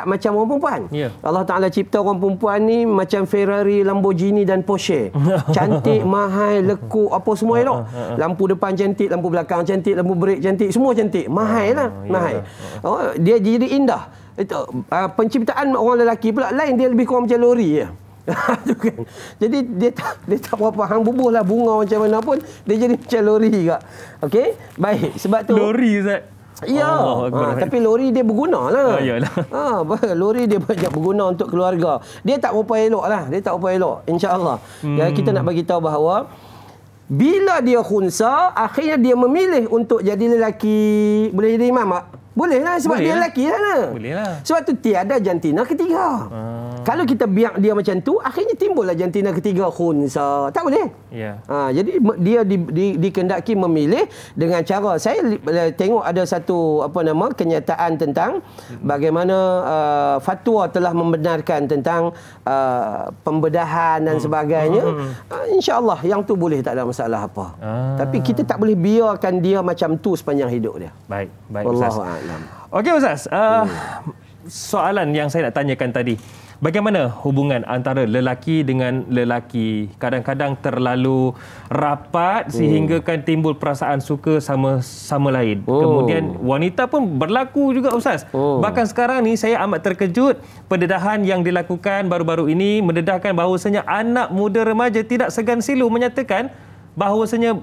macam orang perempuan. Allah Ta'ala cipta orang perempuan ni macam Ferrari, Lamborghini dan Porsche. Cantik, mahal, lekuk, apa semua elok. Lampu depan cantik, lampu belakang cantik, lampu brek cantik, semua cantik. Mahal lah, mahal. Dia jadi indah. Itu penciptaan orang lelaki pula lain, dia lebih kurang macam lori je. Jadi dia tak berapa hang bubuh lah bunga macam mana pun, dia jadi macam lori juga. Okey, baik, sebab tu lori Ustaz. Ya, tapi lori dia berguna lah. Lori dia banyak berguna untuk keluarga. Dia tak berapa elok lah. Dia tak berapa elok, insya-Allah. Kita nak bagi tahu bahawa bila dia khunsa, akhirnya dia memilih untuk jadi lelaki. Boleh jadi imam tak? Boleh lah, sebab dia lelaki lah. Boleh lah. Sebab tu tiada jantina ketiga. Kalau kita biar dia macam tu, akhirnya timbullah jantina ketiga khunsa. Tak boleh. Jadi dia dikendaki memilih dengan cara, saya tengok ada satu kenyataan tentang bagaimana fatwa telah membenarkan tentang pembedahan dan sebagainya. InsyaAllah yang tu boleh, tak ada masalah apa. Tapi kita tak boleh biarkan dia macam tu sepanjang hidup dia. Baik, Ustaz. Okey Ustaz, soalan yang saya nak tanyakan tadi, bagaimana hubungan antara lelaki dengan lelaki? Kadang-kadang terlalu rapat sehingga kan timbul perasaan suka sama lain. Kemudian wanita pun berlaku juga Ustaz. Bahkan sekarang ni saya amat terkejut, pendedahan yang dilakukan baru-baru ini mendedahkan bahawasanya anak muda remaja tidak segan silu menyatakan bahawasanya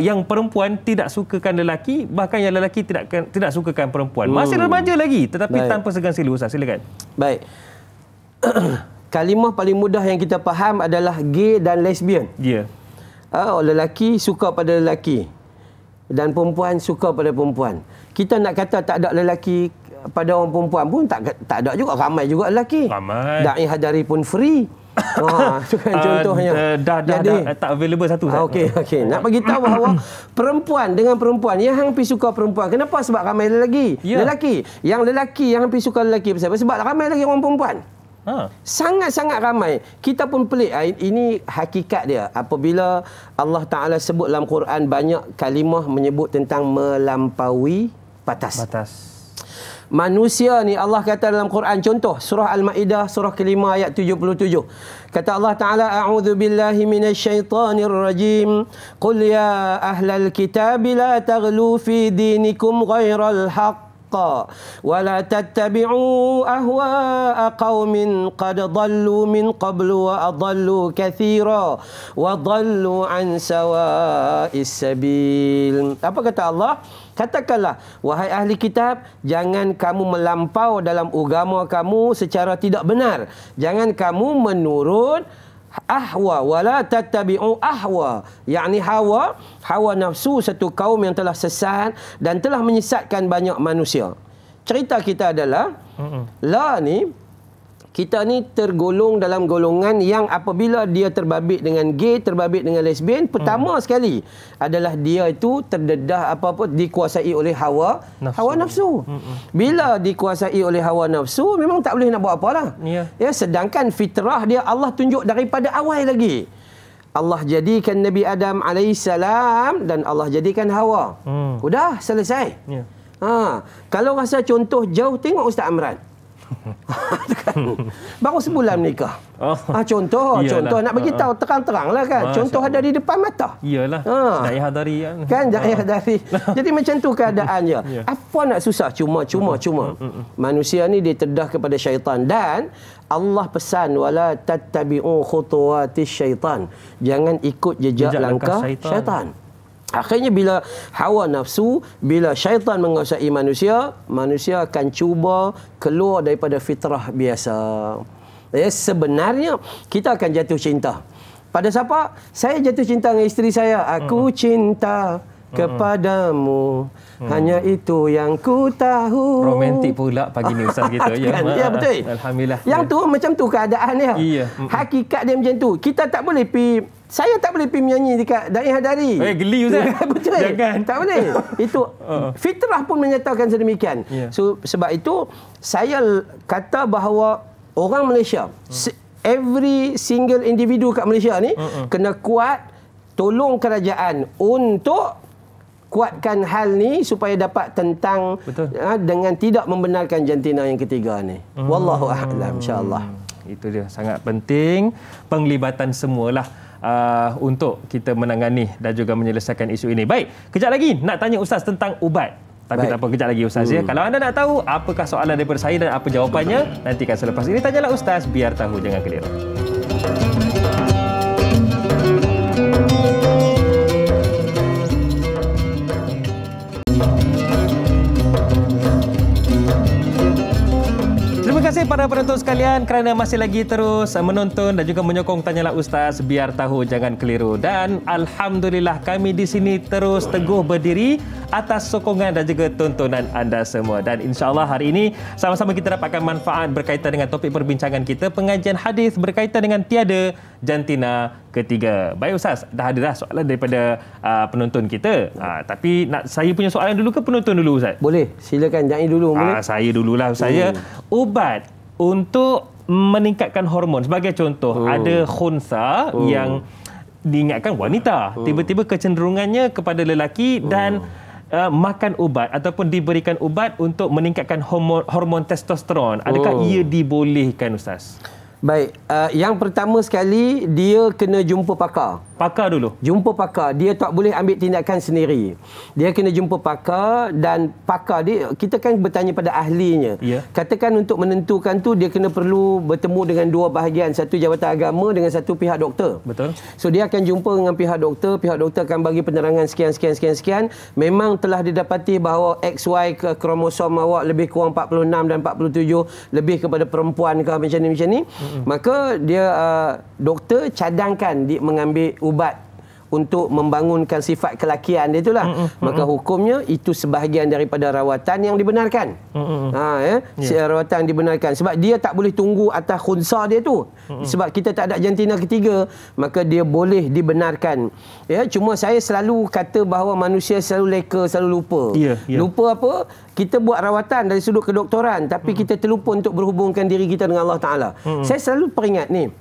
yang perempuan tidak sukakan lelaki, bahkan yang lelaki tidak sukakan perempuan. Masih remaja lagi, tetapi tanpa segan silu. Ustaz, silakan. Baik. Kalimah paling mudah yang kita faham adalah gay dan lesbian. Lelaki suka pada lelaki dan perempuan suka pada perempuan. Kita nak kata tak ada lelaki pada orang perempuan pun tak ada juga, ramai juga lelaki. Da'i Hadari pun free. Itu kan contohnya. Dah tak available satu. Okey. Nak bagi tahu bahawa perempuan dengan perempuan yang hampir suka perempuan. Kenapa? Sebab ramai lelaki. Yang lelaki yang hampir suka lelaki sebab ramai lagi orang perempuan. Sangat-sangat ramai. Kita pun pelik. Ini hakikat dia. Apabila Allah Ta'ala sebut dalam Quran, banyak kalimah menyebut tentang melampaui batas. Manusia ni Allah kata dalam Quran, contoh surah Al-Maidah surah ke-5 ayat 77. Kata Allah Ta'ala, a'udzu billahi minasyaitonir rajim. Qul ya ahlal kitab la taghlu fi dinikum ghairal haqq wa la tattabi'u ahwa'a qaumin qad dhallu min qablu wa adallu katsira wa dhallu an sawa'is sabil. Apa kata Allah? Katakanlah, wahai ahli kitab, jangan kamu melampau dalam agama kamu secara tidak benar. Jangan kamu menurut ahwa, wala tattabi'u ahwa, yakni hawa nafsu satu kaum yang telah sesat dan telah menyesatkan banyak manusia. Cerita kita adalah kita ni tergolong dalam golongan yang apabila dia terbabit dengan gay, terbabit dengan lesbian, pertama sekali adalah dia itu terdedah dikuasai oleh hawa nafsu. Bila dikuasai oleh hawa nafsu, memang tak boleh nak buat apalah. Sedangkan fitrah dia Allah tunjuk daripada awal lagi. Allah jadikan Nabi Adam alaihissalam dan Allah jadikan Hawa. Sudah selesai. Kalau rasa contoh jauh, tengok Ustaz Amran. Baru sebulan menikah. Contoh nak bagi tahu terang-terang lah kan. Contoh ada di depan mata. Iyalah. Da'i hadari kan. Da'i hadari. Jadi macam tu keadaannya. Apa nak susah? Cuma. Manusia ni dia terdah kepada syaitan, dan Allah pesan wala tattabi'u khutuwatis syaitan. Jangan ikut jejak langkah syaitan. Akhirnya bila hawa nafsu, bila syaitan menguasai manusia, manusia akan cuba keluar daripada fitrah biasa. Sebenarnya kita akan jatuh cinta. Pada siapa? Saya jatuh cinta dengan isteri saya. Aku cinta kepadamu. Hanya itu yang ku tahu. Romantik pula pagi ni Ustaz kita. Ya, betul. Alhamdulillah. Yang tu macam tu keadaannya. Iya. Hakikat dia macam tu. Kita tak boleh saya tak boleh menyanyi dekat Da'i Hadari. Geli Ustaz. Betul. Jangan. Tak boleh. Itu fitrah pun menyatakan sedemikian. Yeah. So sebab itu saya kata bahawa orang Malaysia, every single individu kat Malaysia ni kena kuat, tolong kerajaan untuk kuatkan hal ni supaya dapat tentang dengan tidak membenarkan jantina yang ketiga ni. Wallahu a'lam, insya-Allah. Itu dia, sangat penting penglibatan semualah untuk kita menangani dan juga menyelesaikan isu ini. Baik, kejap lagi nak tanya Ustaz tentang ubat. Tapi tak apa, kejap lagi Ustaz ya. Kalau anda nak tahu apakah soalan daripada saya dan apa jawapannya, nantikan selepas ini. Tanyalah Ustaz, biar tahu jangan keliru. Terima kasih para penonton sekalian kerana masih lagi terus menonton dan juga menyokong Tanyalah Ustaz, biar tahu jangan keliru. Dan alhamdulillah kami di sini terus teguh berdiri atas sokongan dan juga tontonan anda semua. Dan insya-Allah hari ini sama-sama kita dapatkan manfaat berkaitan dengan topik perbincangan kita, pengajian hadis berkaitan dengan tiada jantina ketiga. Baik Ustaz, dah ada dah soalan daripada penonton kita. Tapi saya punya soalan dulu ke penonton dulu Ustaz? Boleh, silakan Da'i dulu. Boleh? Saya dululah. Saya ubat untuk meningkatkan hormon. Sebagai contoh, ada khunsa yang diingatkan wanita. Tiba-tiba kecenderungannya kepada lelaki dan makan ubat ataupun diberikan ubat untuk meningkatkan hormon testosteron. Adakah ia dibolehkan Ustaz? Baik, yang pertama sekali dia kena jumpa pakar. Pakar dulu. Jumpa pakar. Dia tak boleh ambil tindakan sendiri. Dia kena jumpa pakar, dan pakar dia, kita kan bertanya pada ahlinya. Ya. Katakan untuk menentukan tu dia kena perlu bertemu dengan dua bahagian, satu jabatan agama dengan satu pihak doktor. Betul. So dia akan jumpa dengan pihak doktor akan bagi penerangan sekian. Memang telah didapati bahawa XY ke kromosom awak lebih kurang 46 dan 47, lebih kepada perempuan ke macam ni. Maka dia doktor cadangkan dia mengambil ubat untuk membangunkan sifat kelakian dia itulah. Maka hukumnya itu sebahagian daripada rawatan yang dibenarkan. Rawatan dibenarkan sebab dia tak boleh tunggu atas khunsa dia tu. Sebab kita tak ada jantina ketiga, maka dia boleh dibenarkan. Ya, cuma saya selalu kata bahawa manusia selalu leka, selalu lupa. Lupa apa? Kita buat rawatan dari sudut kedoktoran, tapi kita terlupa untuk berhubungkan diri kita dengan Allah Ta'ala. Saya selalu peringat ni,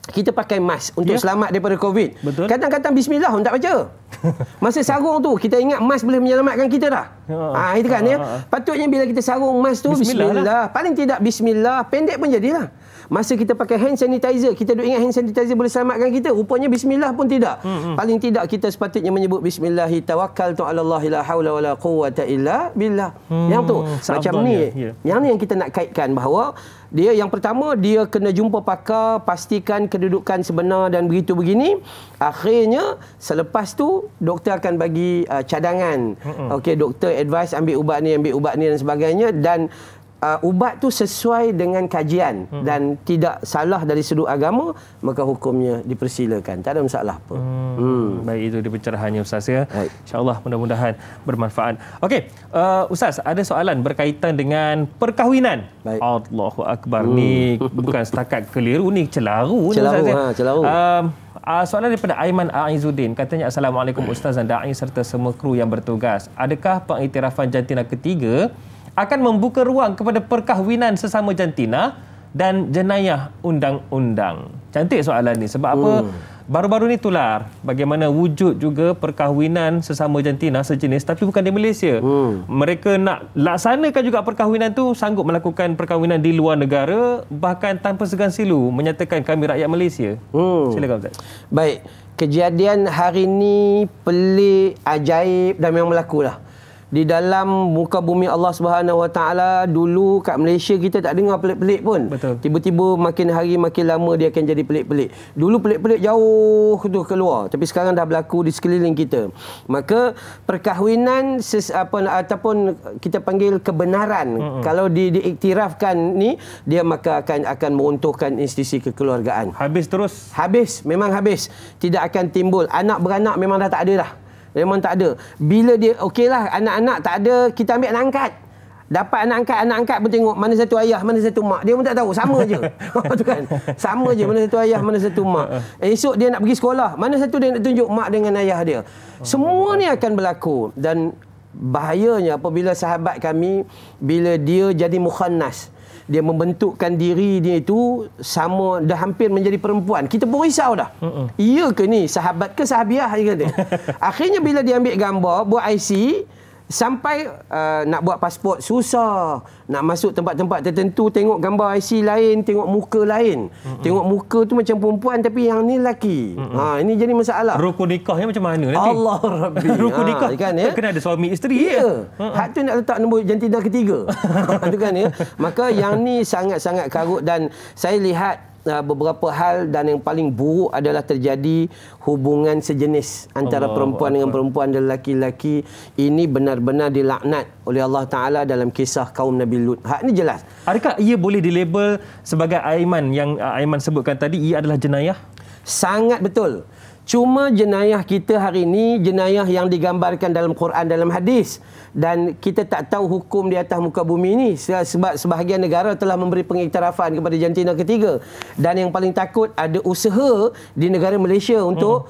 kita pakai mask untuk selamat daripada COVID. Betul. Kadang-kadang bismillah orang tak baca. Masa sarung tu kita ingat mask boleh menyelamatkan kita dah. Itu kan ya. Patutnya bila kita sarung mask tu bismillah. Paling tidak bismillah, pendek pun jadilah. Masa kita pakai hand sanitizer, kita duk ingat hand sanitizer boleh selamatkan kita. Rupanya bismillah pun tidak. Paling tidak kita sepatutnya menyebut bismillahi tawakkaltu 'ala Allah la haula wala quwwata illa billah. Yang tu macam ni. Yang ni yang kita nak kaitkan bahawa dia yang pertama dia kena jumpa pakar, pastikan kedudukan sebenar dan begitu begini. Akhirnya selepas tu doktor akan bagi cadangan. Okey, doktor advice ambil ubat ni dan sebagainya, dan ubat tu sesuai dengan kajian dan tidak salah dari sudut agama, maka hukumnya dipersilakan. Tak ada masalah apa. Baik, itu dia pencerahannya Ustaz ya. InsyaAllah mudah-mudahan bermanfaat. Okey, Ustaz, ada soalan berkaitan dengan perkahwinan. Baik. Allahu Akbar. Ni bukan setakat keliru, ni celaru. Celaru. Soalan daripada Aiman Aizuddin. Katanya, Assalamualaikum Ustaz dan Da'i serta semua kru yang bertugas. Adakah pengiktirafan jantina ketiga akan membuka ruang kepada perkahwinan sesama jantina dan jenayah undang-undang? Cantik soalan ni. Sebab apa? baru-baru ni tular bagaimana wujud juga perkahwinan sesama jantina sejenis tapi bukan di Malaysia. Mereka nak laksanakan juga perkahwinan tu, sanggup melakukan perkahwinan di luar negara, bahkan tanpa segan silu menyatakan kami rakyat Malaysia. Silakan Ustaz. Baik, kejadian hari ni pelik, ajaib dan memang berlaku lah. Di dalam muka bumi Allah Subhanahu Wa Taala, dulu kat Malaysia kita tak dengar pelik-pelik pun. Betul. Tiba-tiba makin hari makin lama dia akan jadi pelik-pelik. Dulu pelik-pelik jauh tu keluar, tapi sekarang dah berlaku di sekeliling kita. Maka perkahwinan ataupun kita panggil kebenaran, kalau diiktirafkan ni, dia maka akan meruntuhkan institusi kekeluargaan. Habis terus. Habis, memang habis. Tidak akan timbul anak beranak, memang dah tak ada dah. Memang tak ada. Bila dia okeylah anak-anak tak ada, kita ambil anak angkat. Dapat anak angkat pun tengok mana satu ayah, mana satu mak. Dia pun tak tahu, sama je. Tu kan. Sama je mana satu ayah, mana satu mak. Esok dia nak pergi sekolah, mana satu dia nak tunjuk mak dengan ayah dia. Semua ni akan berlaku, dan bahayanya apabila sahabat kami bila dia jadi mukhannas, dia membentukkan diri dia itu sama, dah hampir menjadi perempuan. Kita pun risau dah. Iya ke ni sahabat ke sahabiah dia kata. Akhirnya bila dia ambil gambar, buat IC, sampai nak buat pasport susah, nak masuk tempat-tempat tertentu tengok gambar IC lain, tengok muka lain. Tengok muka tu macam perempuan tapi yang ni lelaki. Ini jadi masalah. Rukun nikahnya macam mana nanti? Allah Rabbi. Rukun nikah kan, ya? kena ada suami isteri. Ya. Hak tu nak letak nombor jantina ketiga. Tu kan, ya. Maka yang ni sangat-sangat karut, dan saya lihat beberapa hal, dan yang paling buruk adalah terjadi hubungan sejenis antara perempuan dengan perempuan dan lelaki-lelaki. Ini benar-benar dilaknat oleh Allah Ta'ala dalam kisah kaum Nabi Lut. Hak ni jelas. Adakah ia boleh dilabel sebagai Aiman yang Aiman sebutkan tadi, ia adalah jenayah? Sangat betul. Cuma jenayah kita hari ini jenayah yang digambarkan dalam Quran, dalam hadis, dan kita tak tahu hukum di atas muka bumi ini sebab sebahagian negara telah memberi pengiktirafan kepada jantina ketiga, dan yang paling takut ada usaha di negara Malaysia untuk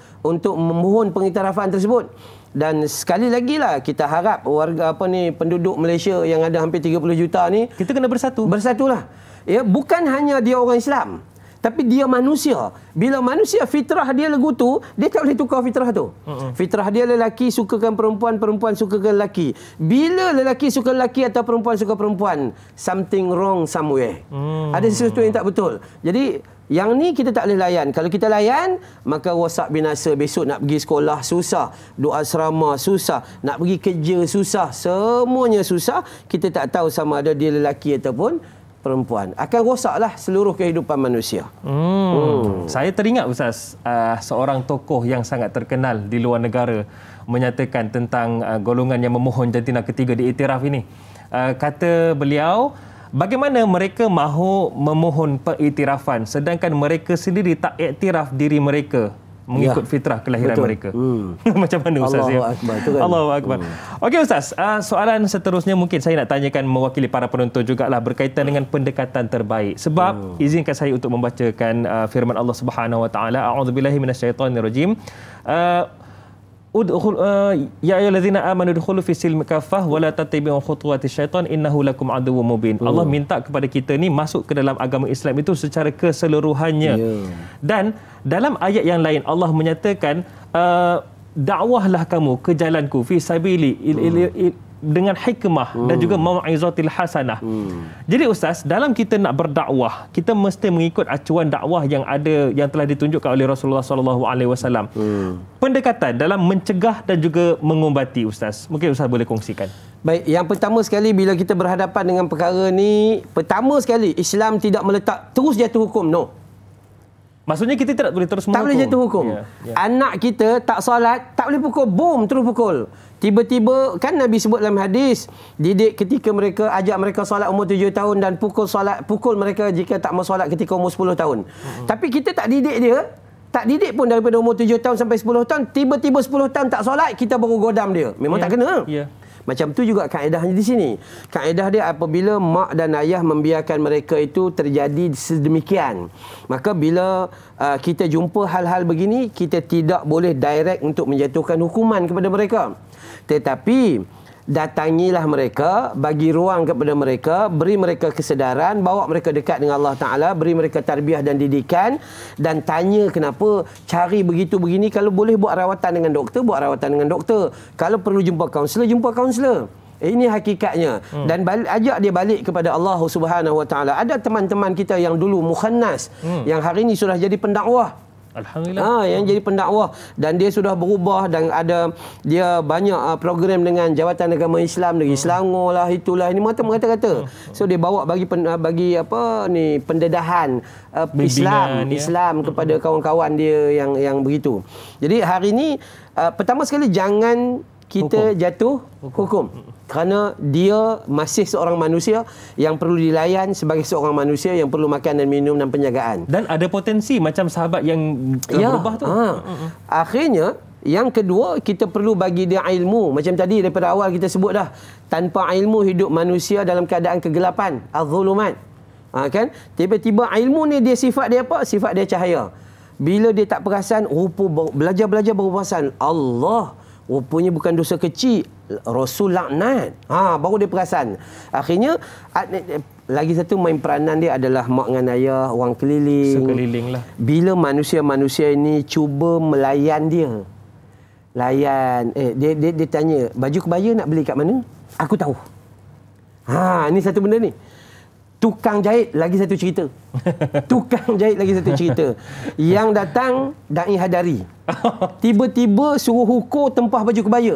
memohon pengiktirafan tersebut. Dan sekali lagi lah kita harap warga penduduk Malaysia yang ada hampir 30 juta ni, kita kena bersatu. Bersatulah. Ya, bukan hanya dia orang Islam, tapi dia manusia. Bila manusia fitrah dia legutu, dia tak boleh tukar fitrah tu. Fitrah dia lelaki sukakan perempuan, perempuan sukakan lelaki. Bila lelaki suka lelaki atau perempuan suka perempuan, something wrong somewhere. Ada sesuatu yang tak betul. Jadi yang ni kita tak boleh layan. Kalau kita layan, maka rosak binasa. Besok nak pergi sekolah susah, doa asrama susah, nak pergi kerja susah, semuanya susah. Kita tak tahu sama ada dia lelaki ataupun perempuan. Akan rosaklah seluruh kehidupan manusia. Saya teringat Ustaz, seorang tokoh yang sangat terkenal di luar negara menyatakan tentang golongan yang memohon jantina ketiga diiktiraf ini. Kata beliau, bagaimana mereka mahu memohon pengiktirafan sedangkan mereka sendiri tak iktiraf diri mereka mengikut fitrah kelahiran mereka. Macam mana Ustaz? Allahu Akbar. Allahu Akbar. Okey Ustaz, soalan seterusnya mungkin saya nak tanyakan mewakili para penonton jugalah berkaitan dengan pendekatan terbaik. Sebab izinkan saya untuk membacakan firman Allah Subhanahu Wa Taala, a'udzubillahi minasyaitonirrajim. Ya ayyuhallazina amanu udkhulu fis silmi kaffah wa la tattabi'u khutuwatis syaitan innahu lakum aduwwum mubin. Allah minta kepada kita ni masuk ke dalam agama Islam itu secara keseluruhannya. Dan dalam ayat yang lain Allah menyatakan dakwahlah kamu ke jalanku fi sabili dengan hikmah dan juga mau'izatil hasanah. Jadi Ustaz, dalam kita nak berdakwah, kita mesti mengikut acuan dakwah yang ada, yang telah ditunjukkan oleh Rasulullah SAW. Pendekatan dalam mencegah dan juga mengubati Ustaz. Mungkin Ustaz boleh kongsikan. Baik, yang pertama sekali bila kita berhadapan dengan perkara ni, pertama sekali Islam tidak meletak terus jatuh hukum. No. Maksudnya kita tidak boleh terus menghukum. Tak boleh jatuh hukum. Anak kita tak solat, tak boleh pukul. Boom, terus pukul. Tiba-tiba, kan Nabi sebut dalam hadis, didik ketika mereka, ajak mereka solat umur 7 tahun dan pukul mereka jika tak mau solat ketika umur 10 tahun. Tapi kita tak didik dia, tak didik pun daripada umur 7 tahun sampai 10 tahun, tiba-tiba 10 tahun tak solat, kita baru godam dia. Memang tak kena. Macam tu juga kaedahnya di sini. Kaedah dia apabila mak dan ayah membiarkan mereka itu terjadi sedemikian, maka bila kita jumpa hal-hal begini, kita tidak boleh direct untuk menjatuhkan hukuman kepada mereka. Tetapi datangilah mereka, bagi ruang kepada mereka, beri mereka kesedaran, bawa mereka dekat dengan Allah Ta'ala, beri mereka tarbiyah dan didikan, dan tanya kenapa, cari begitu begini. Kalau boleh buat rawatan dengan doktor, buat rawatan dengan doktor. Kalau perlu jumpa kaunselor, jumpa kaunselor. Ini hakikatnya. Dan ajak dia balik kepada Allah Subhanahu Wa Ta'ala. Ada teman-teman kita yang dulu mukhannas, yang hari ini sudah jadi pendakwah. Alhamdulillah. Yang jadi pendakwah, dan dia sudah berubah, dan ada dia banyak program dengan Jabatan Agama Islam Negeri Selangor lah, itulah ini mengata-kata. So dia bawa bagi pendedahan Islam kepada kawan-kawan dia yang begitu. Jadi hari ini pertama sekali jangan kita jatuh hukum. Kerana dia masih seorang manusia yang perlu dilayan sebagai seorang manusia yang perlu makan dan minum dan penjagaan. Dan ada potensi macam sahabat yang telah berubah tu. Akhirnya, yang kedua, kita perlu bagi dia ilmu. Macam tadi daripada awal kita sebut dah. Tanpa ilmu hidup manusia dalam keadaan kegelapan. Az-zulumat. Kan? Tiba-tiba ilmu ni dia sifat dia apa? Sifat dia cahaya. Bila dia tak perasan, belajar-belajar baru perasan. Allah, rupanya bukan dosa kecil, Rasul laknat. Baru dia perasan. Akhirnya lagi satu main peranan dia adalah mak dengan ayah, orang keliling. Lah. Bila manusia-manusia ini cuba melayan dia. Dia tanya, baju kebaya nak beli kat mana? Aku tahu. Ini satu benda ni. Tukang jahit lagi satu cerita. Yang datang Da'i Hadari. Tiba-tiba suruh hukum tempah baju kebaya.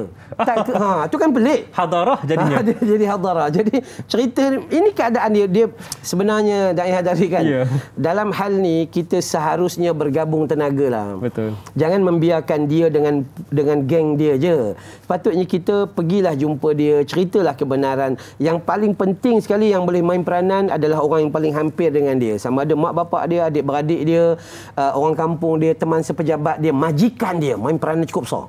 Tu kan pelik. Hadarah jadinya. Jadi hadarah. Jadi cerita ini keadaan dia sebenarnya Da'i Hadari kan. Dalam hal ni kita seharusnya bergabung tenaga lah. Betul. Jangan membiarkan dia dengan geng dia je. Patutnya kita pergilah jumpa dia, ceritalah kebenaran. Yang paling penting sekali yang boleh main peranan adalah orang yang paling hampir dengan dia. Sama ada mak bapak dia, adik-beradik dia, orang kampung dia, teman sepejabat dia, majikan dia, main peranan cukup besar.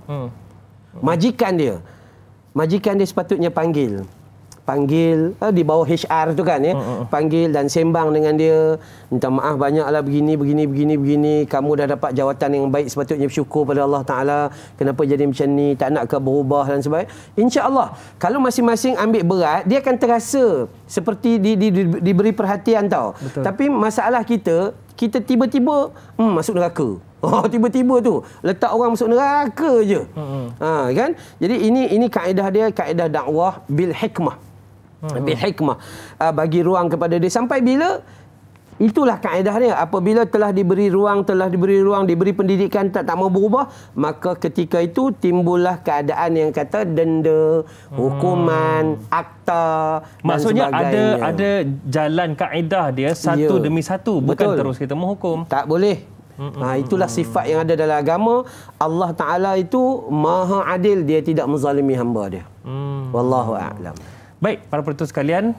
Majikan dia sepatutnya panggil di bawah HR tu kan, panggil dan sembang dengan dia, minta maaf banyaklah begini, kamu dah dapat jawatan yang baik, sepatutnya bersyukur pada Allah Ta'ala, kenapa jadi macam ni, tak nak ke berubah dan sebagainya. InsyaAllah kalau masing-masing ambil berat, dia akan terasa seperti diberi perhatian tau. Betul. Tapi masalah kita tiba-tiba masuk neraka. Tiba-tiba tu letak orang masuk neraka je. Kan? Jadi ini kaedah dia, kaedah dakwah bil hikmah. Bil hikmah. Bagi ruang kepada dia sampai bila, itulah kaedah dia. Apabila telah diberi ruang, diberi pendidikan, tak mau berubah, maka ketika itu timbullah keadaan yang kata denda, hukuman, akta. Maksudnya ada jalan kaedah dia satu demi satu, bukan terus kita menghukum. Tak boleh. Itulah sifat yang ada dalam agama. Allah Ta'ala itu maha adil, dia tidak menzalimi hamba dia. Wallahu a'lam. Baik, para penonton sekalian,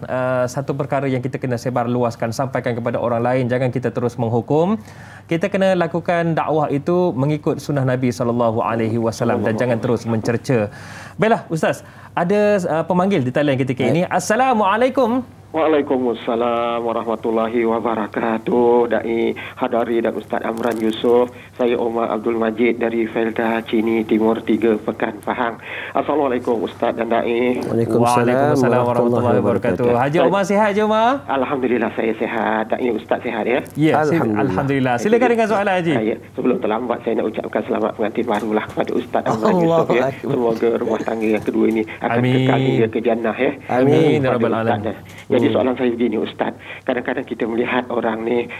satu perkara yang kita kena sebar luaskan, sampaikan kepada orang lain, jangan kita terus menghukum. Kita kena lakukan dakwah itu mengikut sunnah Nabi SAW dan jangan terus mencerca. Baiklah, Ustaz, ada pemanggil di talian ketika ini. Assalamualaikum. Waalaikumsalam warahmatullahi wabarakatuh. Da'i Hadari dan Ustaz Amran Yusof. Saya Omar Abdul Majid dari Felda Cini Timur 3 Pekan Pahang. Assalamualaikum Ustaz dan Da'i. Waalaikumsalam warahmatullahi wabarakatuh. Haji Omar sihat je Omar? Alhamdulillah saya sihat. Da'i Ustaz sihat ya? Ya, Alhamdulillah. Silakan dengan soalan Haji. Sebelum terlambat saya nak ucapkan selamat pengantin barulah kepada Ustaz Amran Yusof ya. Semoga rumah tangga yang kedua ini akan kekal hingga ke jannah ya. Amin ya rabbal alamin. Jadi soalan saya begini Ustaz, kadang-kadang kita melihat orang ni,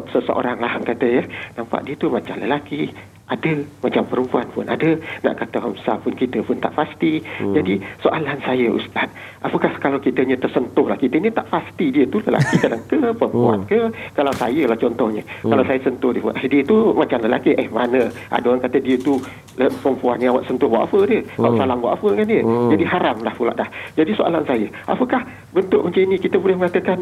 seseorang lah kata ya, nampak dia tu macam lelaki, ada macam perempuan pun ada, nak kata hamsah pun kita pun tak pasti. Jadi soalan saya Ustaz, apakah kalau kita ni tersentuh lah, kita ni tak pasti dia tu lelaki kadang ke perempuan ke. Kalau saya lah contohnya, kalau saya sentuh dia tu macam lelaki, mana ada orang kata dia tu perempuan yang awak sentuh buat apa dia, awak salam buat apa dengan dia, jadi haram lah pula dah. Jadi soalan saya, apakah bentuk macam ini kita boleh mengatakan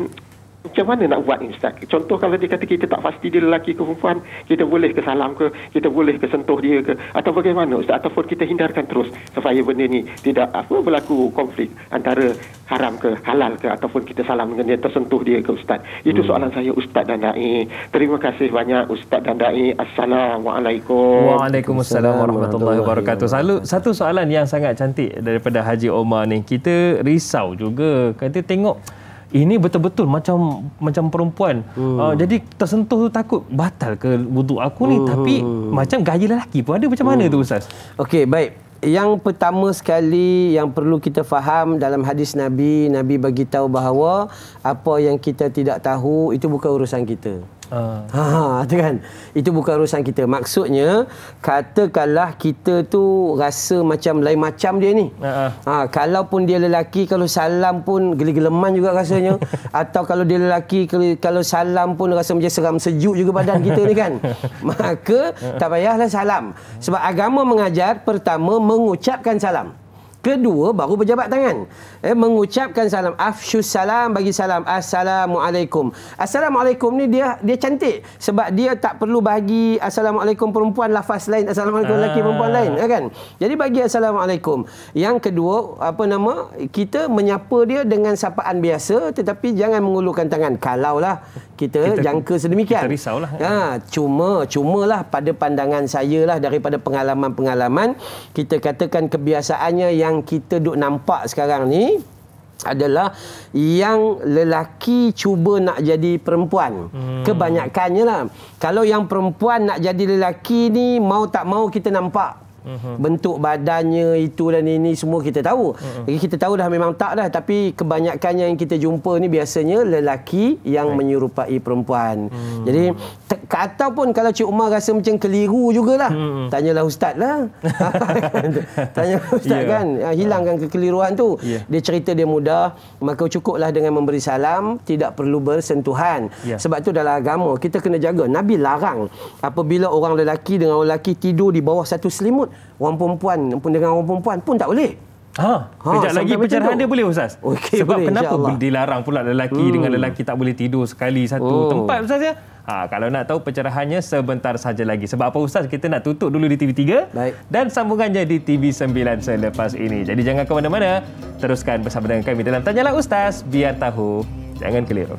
Macam mana nak buat ni Ustaz? Contoh kalau dia kata kita tak pasti dia lelaki ke perempuan, kita boleh ke salam ke, kita boleh ke sentuh dia ke, atau bagaimana Ustaz? Ataupun kita hindarkan terus supaya benda ni tidak berlaku konflik antara haram ke halal ke, ataupun kita salam dengan dia, tersentuh dia ke Ustaz. Itu soalan saya Ustaz dan Dai. Terima kasih banyak Ustaz dan Dai. Assalamualaikum. Waalaikumsalam warahmatullahi wabarakatuh. Satu soalan yang sangat cantik daripada Haji Omar ni. Kita risau juga. Kita tengok ini betul-betul macam perempuan. Jadi tersentuh tu takut batal ke wuduk aku ni, tapi macam gaya lelaki pun ada. Macam mana tu Ustaz? Okey, baik. Yang pertama sekali yang perlu kita faham dalam hadis Nabi bagi tahu bahawa apa yang kita tidak tahu itu bukan urusan kita. Tu kan, itu bukan urusan kita. Maksudnya katakanlah kita tu rasa macam lain macam dia ni. Kalaupun dia lelaki, kalau salam pun geli-geleman juga rasanya. Atau kalau dia lelaki, kalau salam pun rasa macam seram sejuk juga badan kita ni kan. Maka tak payahlah salam. Sebab agama mengajar pertama mengucapkan salam, kedua baru berjabat tangan. Mengucapkan salam, afsyus salam, bagi salam, assalamualaikum. Assalamualaikum ni dia cantik sebab dia tak perlu bagi assalamualaikum perempuan lafaz lain, assalamualaikum lelaki perempuan lain, kan? Jadi bagi assalamualaikum. Yang kedua, kita menyapa dia dengan sapaan biasa, tetapi jangan mengulurkan tangan. Kalaulah kita jangka sedemikian. Kita risaulah. Cumalah pada pandangan saya lah, daripada pengalaman-pengalaman, kita katakan kebiasaannya yang kita duk nampak sekarang ni adalah yang lelaki cuba nak jadi perempuan. Kebanyakannya lah. Kalau yang perempuan nak jadi lelaki ni, mau tak mau kita nampak bentuk badannya itu dan ini semua kita tahu. Jadi kita tahu dah memang tak dah, tapi kebanyakannya yang kita jumpa ni biasanya lelaki yang menyerupai perempuan. Jadi ataupun kalau Cik Umar rasa macam keliru jugalah, tanyalah ustaz lah. Tanyalah ustaz kan, hilangkan kekeliruan tu. Dia cerita dia mudah, maka cukuplah dengan memberi salam, tidak perlu bersentuhan. Sebab tu dalam agama kita kena jaga. Nabi larang apabila orang lelaki dengan orang lelaki tidur di bawah satu selimut, orang perempuan pun dengan orang perempuan pun tak boleh. Kejap lagi pencerahan dia boleh Ustaz. Okey, sebab boleh, kenapa dilarang pula lelaki dengan lelaki tak boleh tidur sekali satu tempat Ustaz ya? Kalau nak tahu pencerahannya sebentar saja lagi. Sebab apa Ustaz, kita nak tutup dulu di TV3. Baik. Dan sambungannya di TV9 selepas ini. Jadi jangan ke mana-mana. Teruskan bersama dengan kami dalam Tanyalah Ustaz, biar tahu, jangan keliru.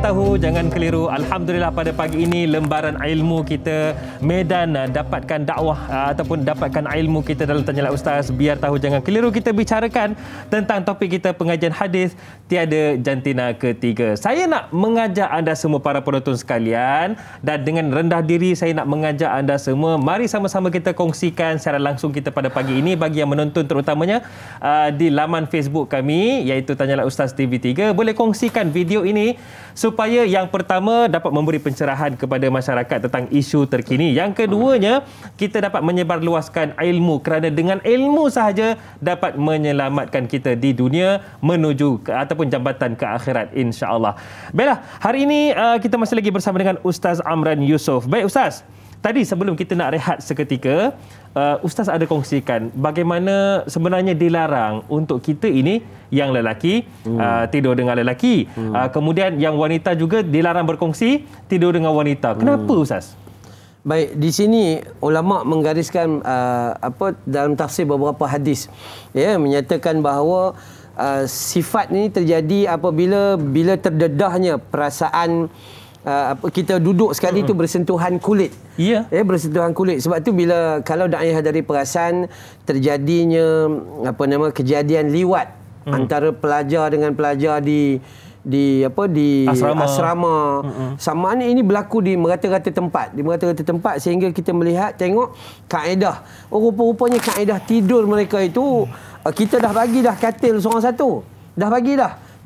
Tahu, jangan keliru. Alhamdulillah pada pagi ini lembaran ilmu kita, medan dapatkan dakwah ataupun dapatkan ilmu kita dalam Tanyalah Ustaz, biar tahu jangan keliru. Kita bicarakan tentang topik kita, pengajian hadis tiada jantina ketiga. Saya nak mengajak anda semua para penonton sekalian, dan dengan rendah diri saya nak mengajak anda semua, mari sama-sama kita kongsikan secara langsung kita pada pagi ini bagi yang menonton terutamanya di laman Facebook kami iaitu Tanyalah Ustaz TV3. Boleh kongsikan video ini supaya yang pertama dapat memberi pencerahan kepada masyarakat tentang isu terkini. Yang keduanya, kita dapat menyebarluaskan ilmu, kerana dengan ilmu sahaja dapat menyelamatkan kita di dunia menuju ataupun jambatan ke akhirat, insya-Allah. Baiklah, hari ini kita masih lagi bersama dengan Ustaz Amran Yusof. Baik Ustaz, tadi sebelum kita nak rehat seketika, Ustaz ada kongsikan bagaimana sebenarnya dilarang untuk kita ini yang lelaki tidur dengan lelaki. Kemudian yang wanita juga dilarang berkongsi tidur dengan wanita. Kenapa Ustaz? Baik, di sini ulama menggariskan dalam tafsir beberapa hadis menyatakan bahawa sifat ini terjadi apabila terdedahnya perasaan kita duduk sekali tu bersentuhan kulit. Bersentuhan kulit. Sebab tu kalau dakwah dari perasan terjadinya kejadian liwat antara pelajar dengan pelajar di asrama. Sama ini berlaku di merata-rata tempat sehingga kita melihat tengok kaedah. Rupa-rupanya kaedah tidur mereka itu kita dah bagi dah katil seorang satu.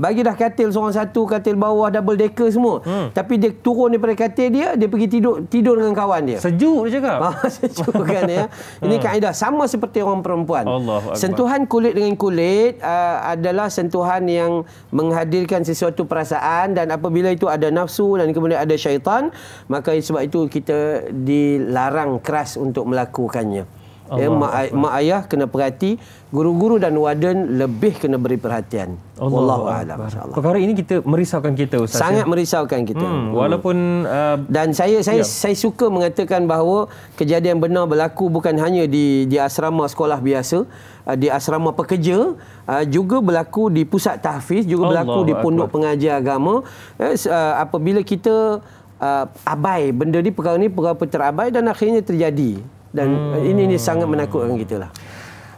Bagi dah katil seorang satu, katil bawah, double decker semua. Tapi dia turun daripada katil dia pergi tidur dengan kawan dia. Sejuk dia cakap. Sejuk kan ya. Ini kaedah sama seperti orang perempuan. Sentuhan kulit dengan kulit adalah sentuhan yang menghadirkan sesuatu perasaan, dan apabila itu ada nafsu dan kemudian ada syaitan, maka sebab itu kita dilarang keras untuk melakukannya. Mak ayah kena perhati, guru-guru dan warden lebih kena beri perhatian. Wallahu a'lam. Perkara ini merisaukan kita, Ustaz. Sangat merisaukan kita. Walaupun dan saya suka mengatakan bahawa kejadian benar berlaku bukan hanya di asrama sekolah biasa, di asrama pekerja, juga berlaku di pusat tahfiz, juga berlaku di pondok pengajar agama. Apabila kita abai benda ni, perkara ni perkara terabai dan akhirnya terjadi. Dan ini sangat menakutkan kita lah.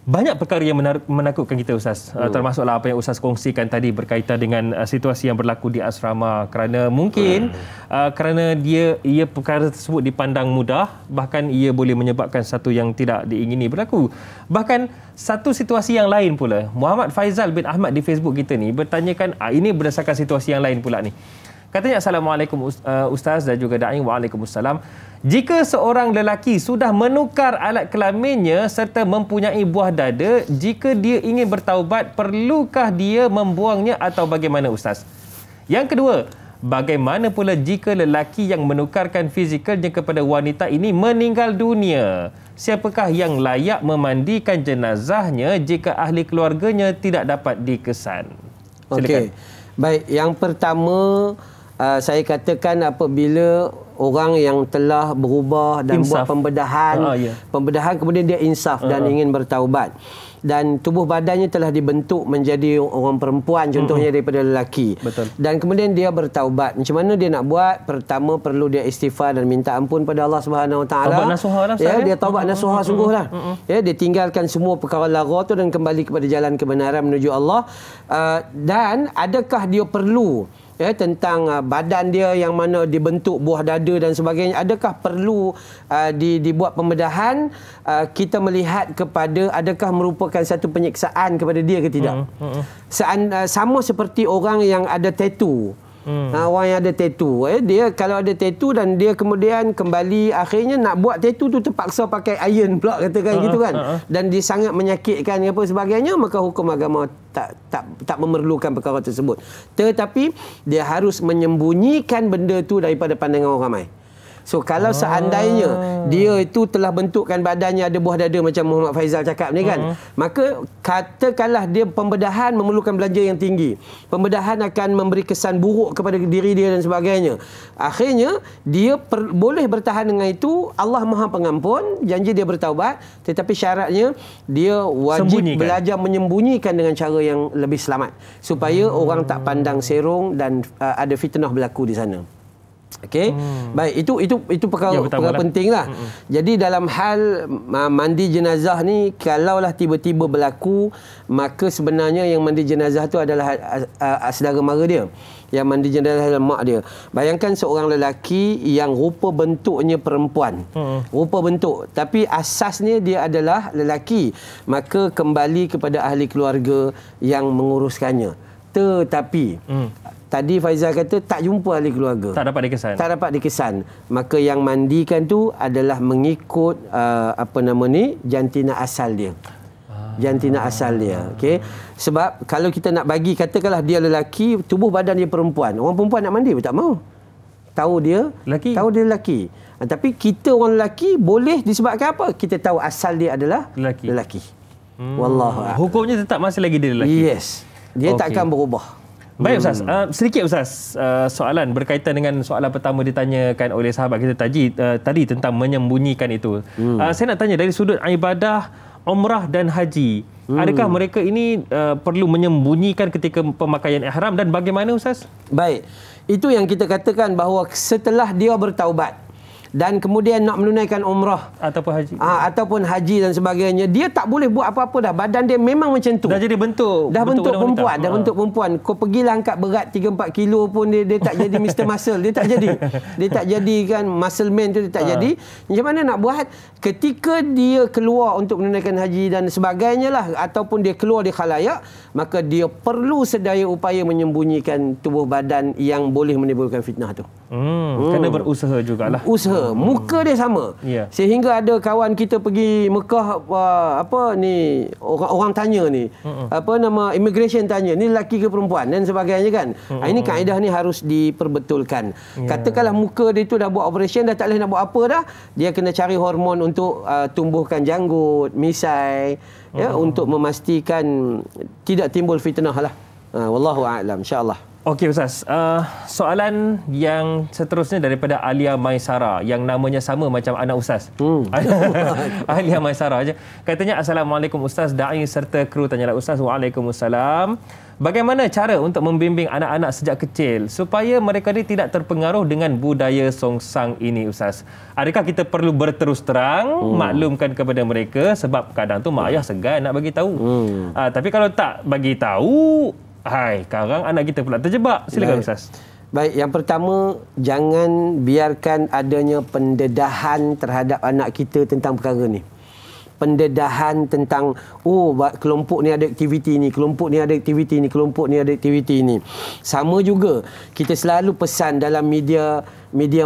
Banyak perkara yang menakutkan kita, Ustaz. Termasuklah apa yang Ustaz kongsikan tadi berkaitan dengan situasi yang berlaku di asrama, kerana mungkin kerana ia perkara tersebut dipandang mudah, bahkan ia boleh menyebabkan satu yang tidak diingini berlaku. Bahkan satu situasi yang lain pula, Muhammad Faizal bin Ahmad di Facebook kita ni bertanyakan, ini berdasarkan situasi yang lain pula ni. Katanya, Assalamualaikum Ustaz dan juga da'i. Waalaikumsalam. Jika seorang lelaki sudah menukar alat kelaminnya serta mempunyai buah dada, jika dia ingin bertaubat, perlukah dia membuangnya atau bagaimana, Ustaz? Yang kedua, bagaimana pula jika lelaki yang menukarkan fizikalnya kepada wanita ini meninggal dunia? Siapakah yang layak memandikan jenazahnya jika ahli keluarganya tidak dapat dikesan? Silakan. Okey. Baik, yang pertama, saya katakan apabila orang yang telah berubah dan buat pembedahan, kemudian dia insaf dan ingin bertaubat, dan tubuh badannya telah dibentuk menjadi orang perempuan contohnya daripada lelaki. Betul. Dan kemudian dia bertaubat, macam mana dia nak buat? Pertama, perlu dia istighfar dan minta ampun pada Allah Subhanahu Wa Taala. Taubat nasuha lah, dia taubat nasuha sungguhlah. Dia tinggalkan semua perkara lara tu dan kembali kepada jalan kebenaran menuju Allah. Dan adakah dia perlu tentang badan dia yang mana dibentuk buah dada dan sebagainya, adakah perlu dibuat pembedahan? Kita melihat kepada adakah merupakan satu penyiksaan kepada dia ke tidak. Sama seperti orang yang ada tattoo. Orang yang ada tattoo, dia kalau ada tattoo dan dia kemudian kembali akhirnya nak buat tattoo tu terpaksa pakai iron pula, katakan gitu kan, dan dia sangat menyakitkan apa sebagainya, maka hukum agama tak memerlukan perkara tersebut. Tetapi dia harus menyembunyikan benda tu daripada pandangan orang ramai. So kalau seandainya dia itu telah bentukkan badannya ada buah dada macam Muhammad Faizal cakap ni kan, maka katakanlah dia pembedahan memerlukan belanja yang tinggi, pembedahan akan memberi kesan buruk kepada diri dia dan sebagainya, akhirnya dia boleh bertahan dengan itu. Allah Maha Pengampun, janji dia bertaubat, tetapi syaratnya dia wajib belajar menyembunyikan dengan cara yang lebih selamat supaya orang tak pandang serong dan ada fitnah berlaku di sana. Okey. Baik, itu perkara pentinglah. Jadi dalam hal mandi jenazah ni, kalaulah tiba-tiba berlaku, maka sebenarnya yang mandi jenazah tu adalah saudara mara dia. Yang mandi jenazah adalah mak dia. Bayangkan seorang lelaki yang rupa bentuknya perempuan. Rupa bentuk, tapi asasnya dia adalah lelaki. Maka kembali kepada ahli keluarga yang menguruskannya. Tetapi tadi Faizal kata tak jumpa ahli keluarga, tak dapat dikesan. Maka yang mandikan tu adalah mengikut jantina asal dia. Jantina asal dia. Okey. Sebab kalau kita nak bagi, katakanlah dia lelaki, tubuh badan dia perempuan. Orang perempuan nak mandi pun tak mau. Tahu dia lelaki. Tapi kita orang lelaki boleh, disebabkan apa? Kita tahu asal dia adalah lelaki. Wallahu a'lam. Hukumnya tetap masih lagi dia lelaki. Yes. Dia takkan berubah. Baik Ustaz, sedikit Ustaz, soalan berkaitan dengan soalan pertama ditanyakan oleh sahabat kita tadi tentang menyembunyikan itu. Saya nak tanya dari sudut ibadah umrah dan haji, adakah mereka ini perlu menyembunyikan ketika pemakaian ihram dan bagaimana Ustaz? Baik, itu yang kita katakan bahawa setelah dia bertaubat, dan kemudian nak menunaikan umrah ataupun haji dan sebagainya, dia tak boleh buat apa-apa dah. Badan dia memang macam tu. Dah jadi bentuk perempuan, dah bentuk perempuan. Kau pergilah angkat berat 3-4 kilo pun dia tak jadi Mr. Muscle, dia tak jadi. Dia tak jadi kan muscle man tu, dia tak jadi. Macam mana nak buat ketika dia keluar untuk menunaikan haji dan sebagainya lah, ataupun dia keluar di khalayak, maka dia perlu sedaya upaya menyembunyikan tubuh badan yang boleh menimbulkan fitnah tu. Kena berusaha jugalah. Usaha. Muka dia sama. Sehingga ada kawan kita pergi Mekah, orang tanya ni, immigration tanya, ni lelaki ke perempuan dan sebagainya kan. Ini kaedah ni harus diperbetulkan. Katakanlah muka dia tu dah buat operation, dah tak boleh nak buat apa dah, dia kena cari hormon untuk tumbuhkan janggut, misai, untuk memastikan tidak timbul fitnah lah. Wallahu a'lam, insya-Allah. Okey Ustaz, soalan yang seterusnya daripada Alia Maisara yang namanya sama macam anak Ustaz. Alia Maisara je. Katanya, Assalamualaikum Ustaz, da'i serta kru tanyalah Ustaz. Waalaikumsalam. Bagaimana cara untuk membimbing anak-anak sejak kecil supaya mereka ni tidak terpengaruh dengan budaya songsang ini Ustaz? Adakah kita perlu berterus terang maklumkan kepada mereka, sebab kadang tu mak ayah segan nak bagi tahu. Tapi kalau tak bagi tahu, sekarang anak kita pula terjebak. Silakan Ustaz. Baik, yang pertama, jangan biarkan adanya pendedahan terhadap anak kita tentang perkara ni. Pendedahan tentang kelompok ni ada aktiviti ni, kelompok ni ada aktiviti ni, kelompok ni ada aktiviti ni. Sama juga kita selalu pesan dalam media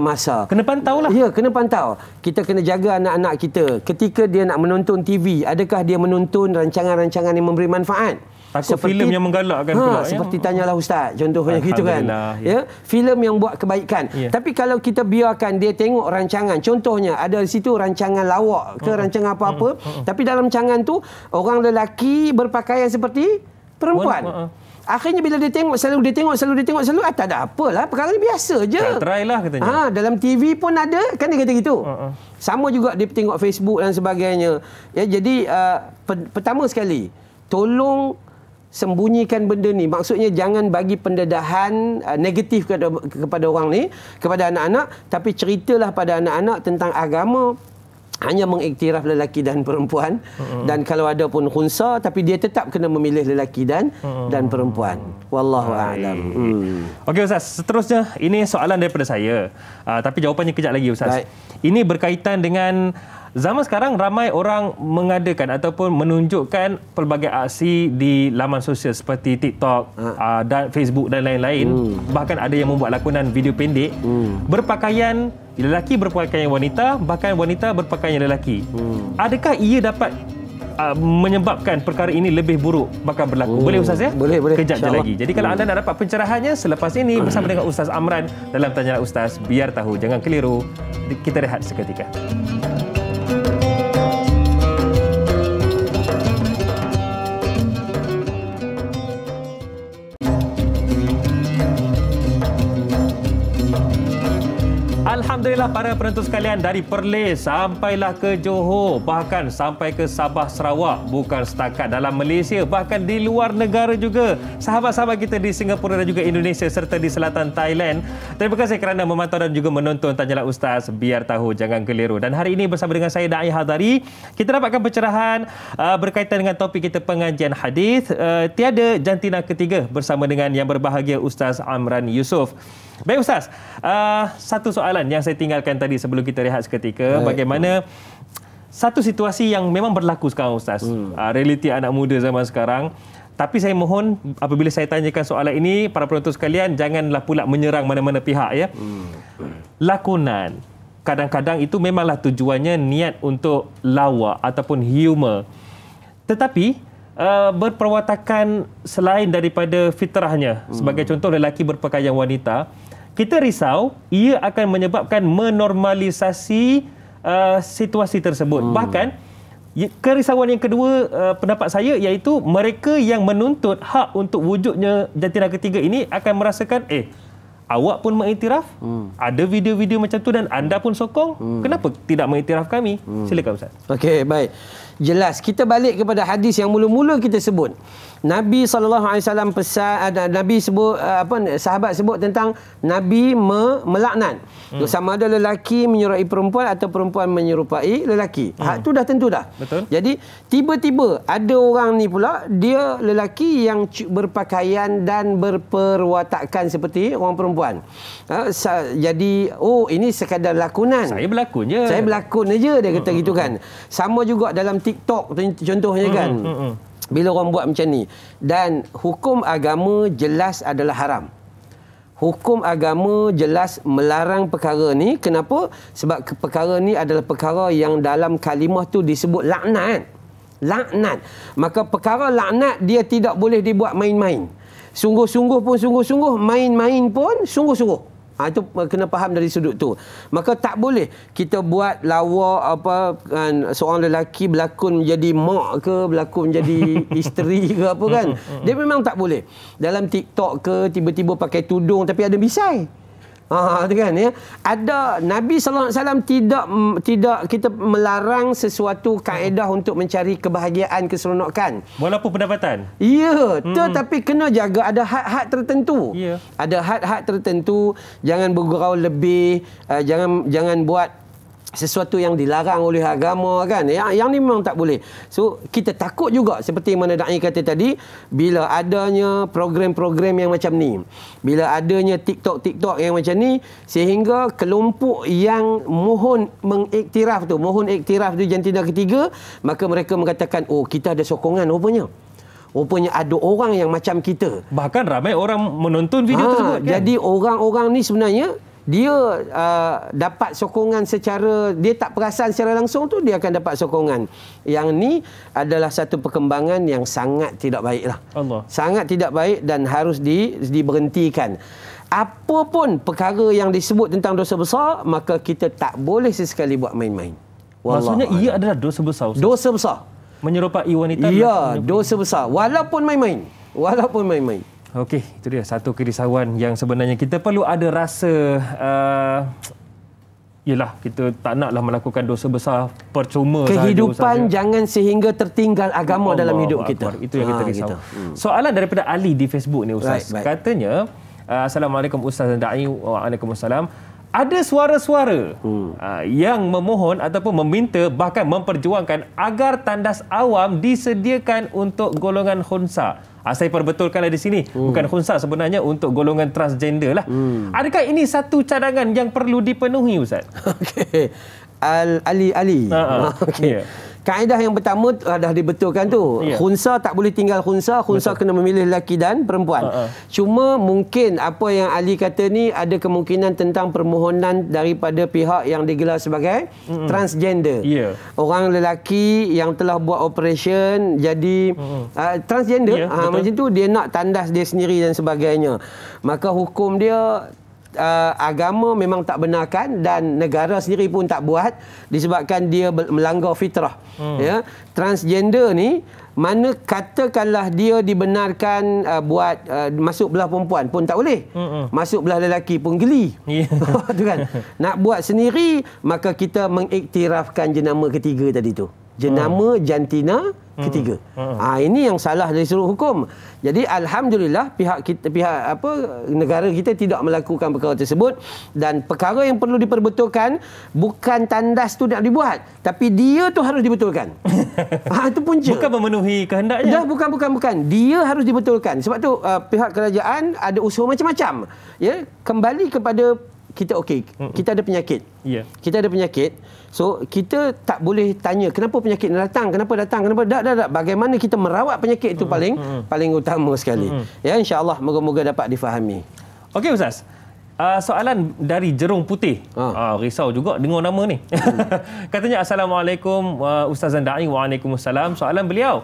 masa. Kena pantau lah. Ya, kena pantau. Kita kena jaga anak-anak kita. Ketika dia nak menonton TV, adakah dia menonton rancangan-rancangan yang memberi manfaat? Takut filem yang menggalakkan pula. Seperti Tanyalah Ustaz, contohnya gitu kan. Filem yang buat kebaikan. Tapi kalau kita biarkan dia tengok rancangan, contohnya ada di situ rancangan lawak ke rancangan apa-apa, tapi dalam rancangan tu orang lelaki berpakaian seperti perempuan. Akhirnya bila dia tengok, selalu tak ada apalah, perkara ni biasa je. Try lah katanya. Dalam TV pun ada, kan dia kata gitu. Sama juga dia tengok Facebook dan sebagainya. Jadi pertama sekali, tolong sembunyikan benda ni. Maksudnya jangan bagi pendedahan negatif kepada orang ni, kepada anak-anak, tapi ceritalah pada anak-anak tentang agama hanya mengiktiraf lelaki dan perempuan, dan kalau ada pun khunsa, tapi dia tetap kena memilih lelaki dan perempuan. Wallahu a'lam. Okey Ustaz, seterusnya ini soalan daripada saya. Tapi jawapannya kejap lagi Ustaz. Baik. Ini berkaitan dengan zaman sekarang ramai orang mengadakan ataupun menunjukkan pelbagai aksi di laman sosial seperti TikTok dan Facebook dan lain-lain. Bahkan ada yang membuat lakonan video pendek berpakaian lelaki berpakaian wanita, bahkan wanita berpakaian lelaki. Adakah ia dapat menyebabkan perkara ini lebih buruk bakal berlaku? Boleh Ustaz ya? Boleh. Kejap je lagi. Jadi kalau anda nak dapat pencerahannya selepas ini bersama dengan Ustaz Amran dalam Tanyalah Ustaz, biar tahu, jangan keliru. Kita rehat seketika. Alhamdulillah para penonton sekalian, dari Perlis sampailah ke Johor, bahkan sampai ke Sabah, Sarawak. Bukan setakat dalam Malaysia, bahkan di luar negara juga. Sahabat-sahabat kita di Singapura dan juga Indonesia serta di selatan Thailand. Terima kasih kerana memantau dan juga menonton Tanyalah Ustaz, biar tahu, jangan keliru. Dan hari ini bersama dengan saya Da'i Hadari, kita dapatkan pencerahan berkaitan dengan topik kita pengajian hadis. Tiada jantina ketiga bersama dengan yang berbahagia Ustaz Amran Yusof. Baik Ustaz, satu soalan yang saya tinggalkan tadi sebelum kita rehat seketika. Bagaimana satu situasi yang memang berlaku sekarang Ustaz, realiti anak muda zaman sekarang. Tapi saya mohon apabila saya tanyakan soalan ini, para penonton sekalian, janganlah pula menyerang mana-mana pihak ya. Lakonan, kadang-kadang itu memanglah tujuannya niat untuk lawak ataupun humor. Tetapi berperwatakan selain daripada fitrahnya. Sebagai contoh, lelaki berpakaian wanita, kita risau ia akan menyebabkan menormalisasi situasi tersebut. Bahkan kerisauan yang kedua pendapat saya, iaitu mereka yang menuntut hak untuk wujudnya jantina ketiga ini akan merasakan awak pun mengiktiraf, ada video-video macam tu dan anda pun sokong, kenapa tidak mengiktiraf kami? Silakan Ustaz. Okey, baik. Jelas, kita balik kepada hadis yang mula-mula kita sebut. Nabi SAW pesan, Nabi sebut sahabat sebut tentang Nabi melaknat. Sama ada lelaki menyerupai perempuan atau perempuan menyerupai lelaki. Hak tu dah tentu dah. Betul. Jadi tiba-tiba ada orang ni pula, dia lelaki yang berpakaian dan berperwatakan seperti orang perempuan. Jadi ini sekadar lakonan. Saya berlakon je. Saya berlakon aja, dia kata gitu kan. Sama juga dalam TikTok contohnya kan. Bila orang buat macam ni. Dan hukum agama jelas adalah haram. Hukum agama jelas melarang perkara ni. Kenapa? Sebab perkara ni adalah perkara yang dalam kalimah tu disebut laknat. Laknat. Maka perkara laknat dia tidak boleh dibuat main-main. Sungguh-sungguh pun sungguh-sungguh, main-main pun sungguh-sungguh. Itu kena faham dari sudut tu. Maka tak boleh kita buat lawak seorang lelaki berlakon menjadi mak ke, berlakon menjadi isteri ke apa kan. Dia memang tak boleh. Dalam TikTok ke tiba-tiba pakai tudung tapi ada misai. Tu kan ya. Ada Nabi sallallahu alaihi wasallam tidak kita melarang sesuatu kaedah untuk mencari kebahagiaan, keseronokan. Walaupun pendapatan. Ya, tetapi kena jaga ada had-had tertentu. Ya. Ada had-had tertentu, jangan bergurau lebih, jangan buat sesuatu yang dilarang oleh agama kan. Yang ni memang tak boleh. So kita takut juga seperti mana Da'i kata tadi, bila adanya program-program yang macam ni, bila adanya TikTok yang macam ni, sehingga kelompok yang mohon iktiraf tu jantina ketiga, maka mereka mengatakan kita ada sokongan rupanya ada orang yang macam kita. Bahkan ramai orang menonton video tersebut kan. Jadi orang-orang ni sebenarnya dia dapat sokongan secara, dia tak perasan secara langsung tu, dia akan dapat sokongan. Yang ni adalah satu perkembangan yang sangat tidak baik lah. Sangat tidak baik dan harus diberhentikan. Apa pun perkara yang disebut tentang dosa besar, maka kita tak boleh sesekali buat main-main. Maksudnya ia adalah dosa besar, Ustaz? Dosa besar. Menyerupai wanita? Ya, dosa besar. Walaupun main-main. Okey, itu dia satu kerisauan yang sebenarnya kita perlu ada rasa yelah, kita tak naklah melakukan dosa besar percuma kehidupan sahaja. Jangan sehingga tertinggal agama dalam hidup kita. Itu yang kita risau. Soalan daripada Ali di Facebook ni, Ustaz. Katanya, Assalamualaikum Ustaz dan Da'i. Waalaikumsalam. Ada suara-suara yang memohon ataupun meminta, bahkan memperjuangkan agar tandas awam disediakan untuk golongan khunsa. Saya perbetulkanlah di sini, bukan khunsa sebenarnya, untuk golongan transgender lah. Adakah ini satu cadangan yang perlu dipenuhi, Ustaz? Okey. Ali. Okey. Kaedah yang pertama dah dibetulkan tu. Khunsa tak boleh tinggal khunsa. Khunsa kena memilih lelaki dan perempuan. Cuma mungkin apa yang Ali kata ni ada kemungkinan tentang permohonan daripada pihak yang digelar sebagai transgender. Orang lelaki yang telah buat operation jadi transgender. Macam tu dia nak tandas dia sendiri dan sebagainya. Maka hukum dia agama memang tak benarkan dan negara sendiri pun tak buat disebabkan dia melanggar fitrah. Ya, transgender ni mana katakanlah dia dibenarkan buat masuk belah perempuan pun tak boleh. Masuk belah lelaki pun geli. Tu kan. Nak buat sendiri, maka kita mengiktirafkan jenama ketiga tadi tu. Jenama jantina ketiga. Ini yang salah dari sudut hukum. Jadi alhamdulillah negara kita tidak melakukan perkara tersebut, dan perkara yang perlu diperbetulkan bukan tandas tu nak dibuat, tapi dia tu harus dibetulkan. Itu punca. Bukan memenuhi kehendaknya. Bukan. Dia harus dibetulkan. Sebab tu pihak kerajaan ada usaha macam-macam. Ya, kembali kepada kita kita ada penyakit. Kita ada penyakit. So kita tak boleh tanya kenapa penyakit ni datang, kenapa datang. Tak. Bagaimana kita merawat penyakit itu paling utama sekali. Ya, insya-Allah moga-moga dapat difahami. Okey Ustaz. Soalan dari Jerung Putih. Risau juga dengar nama ni. Katanya, Assalamualaikum Ustaz dan Da'i. Waalaikumsalam. Soalan beliau,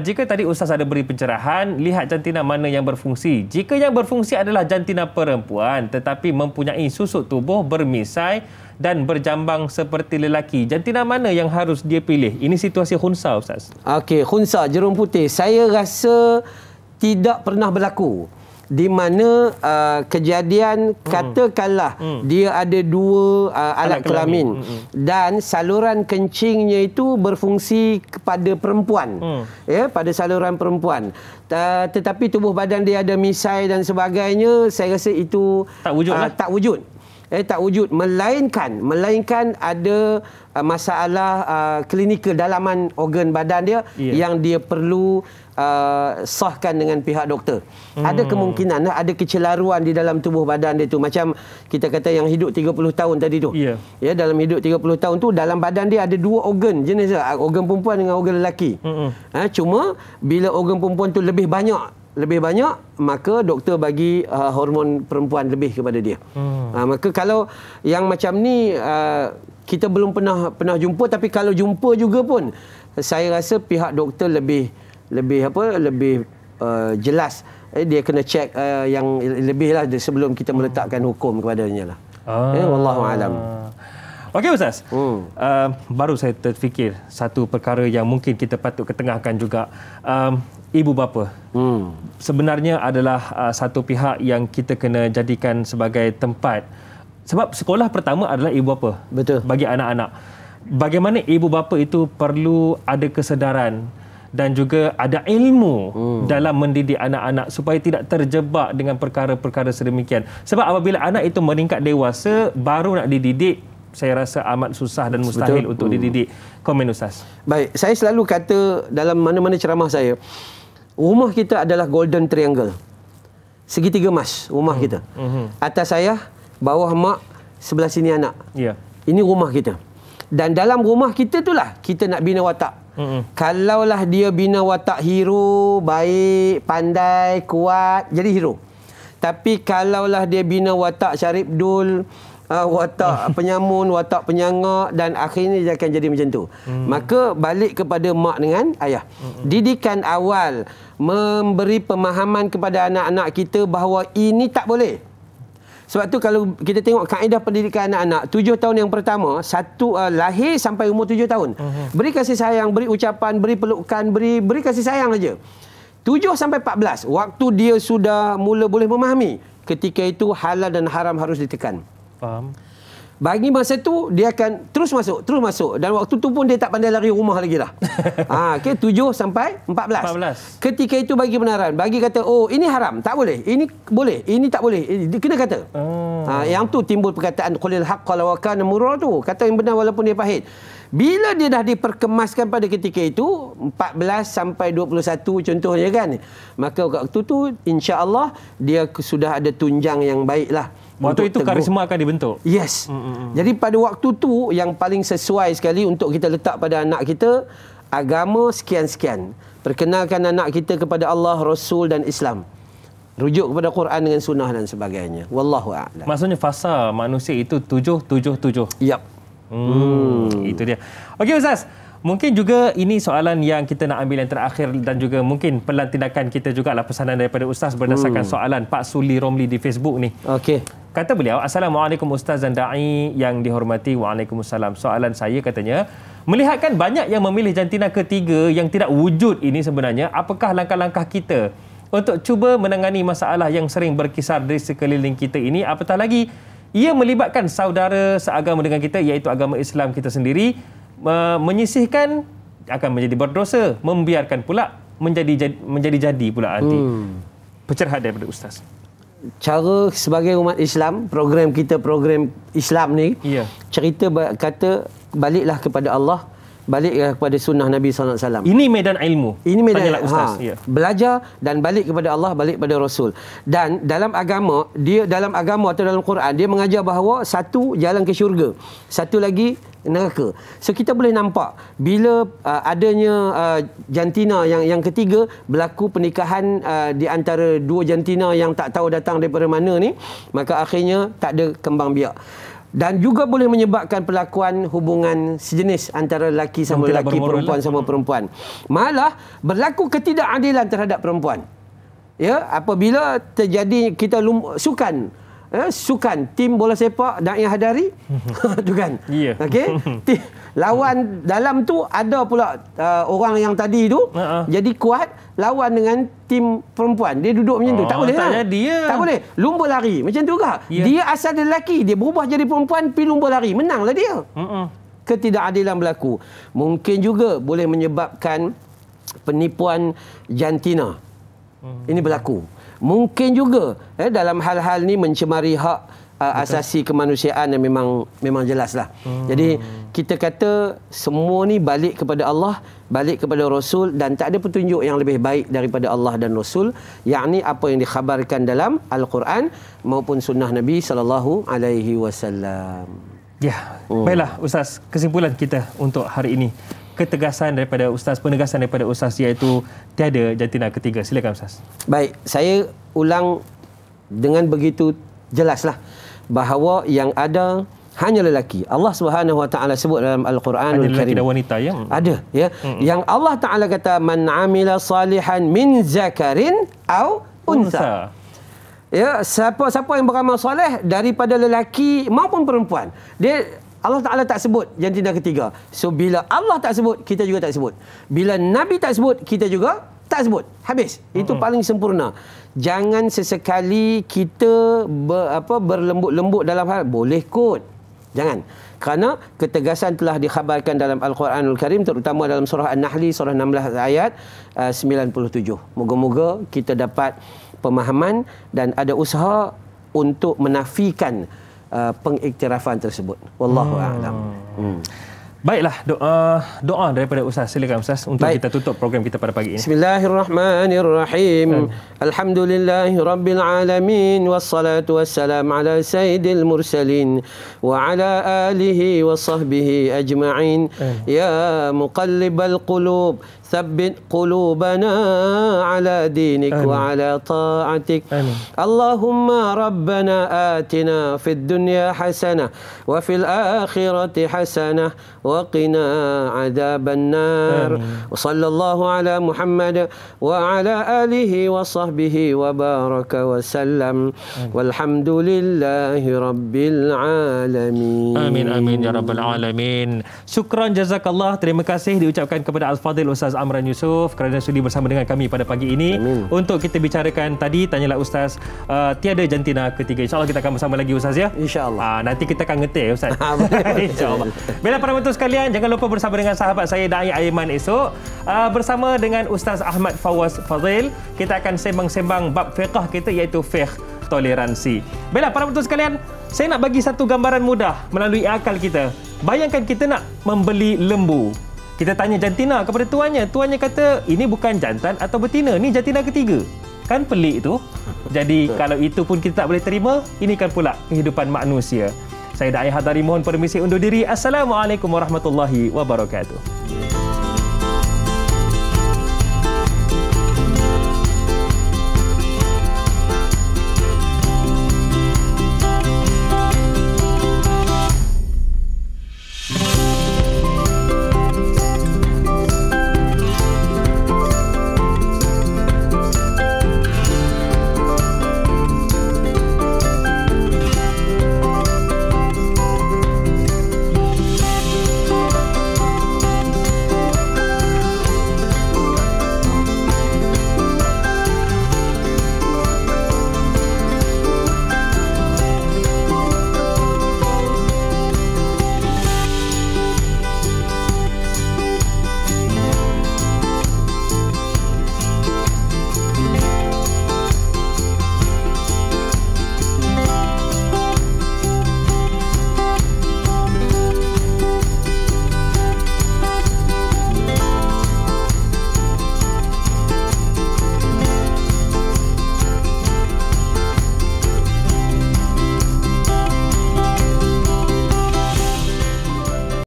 jika tadi Ustaz ada beri pencerahan, lihat jantina mana yang berfungsi. Jika yang berfungsi adalah jantina perempuan tetapi mempunyai susuk tubuh bermisai dan berjambang seperti lelaki, jantina mana yang harus dia pilih? Ini situasi khunsa, Ustaz. Okey, khunsa, Jerung Putih. Saya rasa tidak pernah berlaku. di mana kejadian katakanlah dia ada dua alat kelamin dan saluran kencingnya itu berfungsi kepada perempuan, ya, pada saluran perempuan. Tetapi tubuh badan dia ada misai dan sebagainya, saya rasa itu tak wujud. Tak wujud, melainkan ada masalah klinikal dalaman organ badan dia yang dia perlu sahkan dengan pihak doktor. Ada kemungkinan ada kecelaruan di dalam tubuh badan dia tu, macam kita kata yang hidup 30 tahun tadi tu. Ya, dalam hidup 30 tahun tu dalam badan dia ada dua organ jenis, organ perempuan dengan organ lelaki. Cuma bila organ perempuan tu lebih banyak, maka doktor bagi hormon perempuan lebih kepada dia. Maka kalau yang macam ni kita belum pernah jumpa, tapi kalau jumpa juga pun saya rasa pihak doktor lebih jelas. Dia kena cek yang lebih lah sebelum kita meletakkan hukum kepadanya lah. Wallahu alam. Okey Ustaz. Baru saya terfikir satu perkara yang mungkin kita patut ketengahkan juga. Ibu bapa sebenarnya adalah satu pihak yang kita kena jadikan sebagai tempat, sebab sekolah pertama adalah ibu bapa. Betul. Bagi anak-anak, bagaimana ibu bapa itu perlu ada kesedaran dan juga ada ilmu dalam mendidik anak-anak supaya tidak terjebak dengan perkara-perkara sedemikian. Sebab apabila anak itu meningkat dewasa baru nak dididik, saya rasa amat susah dan mustahil untuk dididik. Komen Ustaz. Baik, saya selalu kata dalam mana-mana ceramah saya, rumah kita adalah golden triangle. Segitiga emas rumah kita. Atas saya, bawah mak, sebelah sini anak. Ini rumah kita. Dan dalam rumah kita itulah kita nak bina watak. Kalaulah dia bina watak hero, baik, pandai, kuat, jadi hero. Tapi kalaulah dia bina watak Syarif Dul, watak penyamun, watak penyangak, dan akhirnya dia akan jadi macam tu. Maka balik kepada mak dengan ayah. Didikan awal, memberi pemahaman kepada anak-anak kita bahawa ini tak boleh. Sebab tu kalau kita tengok kaedah pendidikan anak-anak, 7 tahun yang pertama, lahir sampai umur 7 tahun. Beri kasih sayang, beri ucapan, beri pelukan, beri kasih sayang saja. 7 sampai 14, waktu dia sudah mula boleh memahami, ketika itu halal dan haram harus ditekan. Faham. Bagi masa tu dia akan terus masuk, dan waktu tu pun dia tak pandai lari rumah lagi dah. Okay, 7 sampai 14. Ketika itu bagi benaran, bagi kata oh ini haram, tak boleh, ini boleh, ini tak boleh, dia kena kata. Yang tu timbul perkataan qulil haqqa law kana murra tu, kata yang benar walaupun dia pahit. Bila dia dah diperkemaskan pada ketika itu 14 sampai 21 contohnya kan, maka waktu tu insya-Allah dia sudah ada tunjang yang baiklah. Waktu itu karisma akan dibentuk. Yes. Jadi pada waktu tu yang paling sesuai sekali untuk kita letak pada anak kita agama sekian-sekian. Perkenalkan anak kita kepada Allah, Rasul dan Islam. Rujuk kepada Quran dengan sunnah dan sebagainya. Wallahu a'lam. Maksudnya fasa manusia itu 777. Yap. Itu dia. Okey Ustaz. Mungkin juga ini soalan yang kita nak ambil yang terakhir, dan juga mungkin pelan tindakan kita jugalah pesanan daripada Ustaz berdasarkan soalan Pak Suli Romli di Facebook ni. Okey. Kata beliau, Assalamualaikum Ustaz dan Da'i yang dihormati. Waalaikumsalam. Soalan saya katanya, melihatkan banyak yang memilih jantina ketiga yang tidak wujud ini sebenarnya, apakah langkah-langkah kita untuk cuba menangani masalah yang sering berkisar di sekeliling kita ini, apatah lagi ia melibatkan saudara seagama dengan kita iaitu agama Islam kita sendiri, menyisihkan akan menjadi berdosa, membiarkan pula menjadi jadi pula nanti. Pencerahan daripada Ustaz. Cara sebagai umat Islam, program Islam ni, cerita kata baliklah kepada Allah, baliklah kepada sunnah Nabi SAW. Ini medan ilmu. Ini medan Ustaz. Belajar dan balik kepada Allah, balik kepada Rasul. Dan dalam agama atau dalam Quran, dia mengajar bahawa satu jalan ke syurga, satu lagi neraka. So kita boleh nampak bila adanya jantina yang ketiga, berlaku pernikahan di antara dua jantina yang tak tahu datang daripada mana ni, maka akhirnya tak ada kembang biak. Dan juga boleh menyebabkan perlakuan hubungan sejenis antara lelaki sama lelaki, perempuan sama perempuan. Malah berlaku ketidakadilan terhadap perempuan. Ya, apabila terjadi kita sukan sukan tim bola sepak Da'i Hadari tu kan. Ya. Okey. Lawan dalam tu ada pula orang yang tadi tu jadi kuat lawan dengan tim perempuan. Dia duduk macam tu. Tak boleh tak lah. jadi, ya. Tak boleh. Lumba lari macam tu juga. Ya. Dia asal dia lelaki, dia berubah jadi perempuan pergi lumba lari. Menanglah dia. Ketidakadilan berlaku. Mungkin juga boleh menyebabkan penipuan jantina. Ini berlaku. Mungkin juga dalam hal-hal ni mencemari hak asasi kemanusiaan yang memang jelaslah. Jadi kita kata semua ni balik kepada Allah, balik kepada Rasul, dan tak ada petunjuk yang lebih baik daripada Allah dan Rasul, yakni apa yang dikhabarkan dalam Al-Quran maupun sunnah Nabi sallallahu alaihi wasallam. Ya, baiklah Ustaz, kesimpulan kita untuk hari ini. Ketegasan daripada Ustaz, penegasan daripada Ustaz, iaitu tiada jantina ketiga. Silakan Ustaz. Baik, saya ulang dengan begitu jelaslah bahawa yang ada hanya lelaki. Allah Subhanahu Wa Taala sebut dalam Al-Quranul Karim. Ada lelaki dan wanita, ya? Ada, ya. Yang Allah Taala kata man amila salihan min zakarin au unsa. Ya, siapa yang beramal soleh daripada lelaki maupun perempuan. Allah Ta'ala tak sebut jantina ketiga. So, bila Allah tak sebut, kita juga tak sebut. Bila Nabi tak sebut, kita juga tak sebut. Habis. Itu paling sempurna. Jangan sesekali kita berlembut-lembut dalam hal. Boleh kot. Jangan. Kerana ketegasan telah dikhabarkan dalam Al-Quranul Karim, terutama dalam surah An-Nahli, surah 16 ayat 97. Moga-moga kita dapat pemahaman dan ada usaha untuk menafikan pengiktirafan tersebut. Wallahu a'lam. Baiklah, doa daripada Ustaz. Silakan Ustaz untuk kita tutup program kita pada pagi ini. Bismillahirrahmanirrahim. Alhamdulillahirabbil alamin wassalatu wassalamu ala sayyidil mursalin wa ala alihi wa sahbihi ajma'in. Ya muqallibal qulub ثبت قلوبنا على دينك وعلى طاعتك. اللهم ربنا آتنا في الدنيا حسنة وفي الآخرة حسنة وقنا عذاب النار. وصلى الله على محمد وعلى آله وصحبه وبارك وسلم والحمد لله رب العالمين. Amin amin ya rabbal alamin. Syukran jazakallah. Terima kasih diucapkan kepada Al-Fadhil Ustaz Amran Yusof kerana sudi bersama dengan kami pada pagi ini. Untuk kita bicarakan tadi, tanyalah Ustaz, tiada jantina ketiga. InsyaAllah kita akan bersama lagi Ustaz, ya? InsyaAllah. Nanti kita akan ngeteh Ustaz. InsyaAllah. Baiklah para penonton sekalian, jangan lupa bersama dengan sahabat saya Da'i Aiman esok bersama dengan Ustaz Ahmad Fawaz Fadhil. Kita akan sembang-sembang bab fiqh kita, iaitu fiqh toleransi. Baiklah para penonton sekalian, saya nak bagi satu gambaran mudah melalui akal kita. Bayangkan kita nak membeli lembu. Kita tanya jantina kepada tuannya. Tuannya kata, ini bukan jantan atau betina, ini jantina ketiga. Kan pelik tu. Jadi kalau itu pun kita tak boleh terima, ini kan pula kehidupan manusia. Saya Da'i Hadari mohon permisi undur diri. Assalamualaikum warahmatullahi wabarakatuh.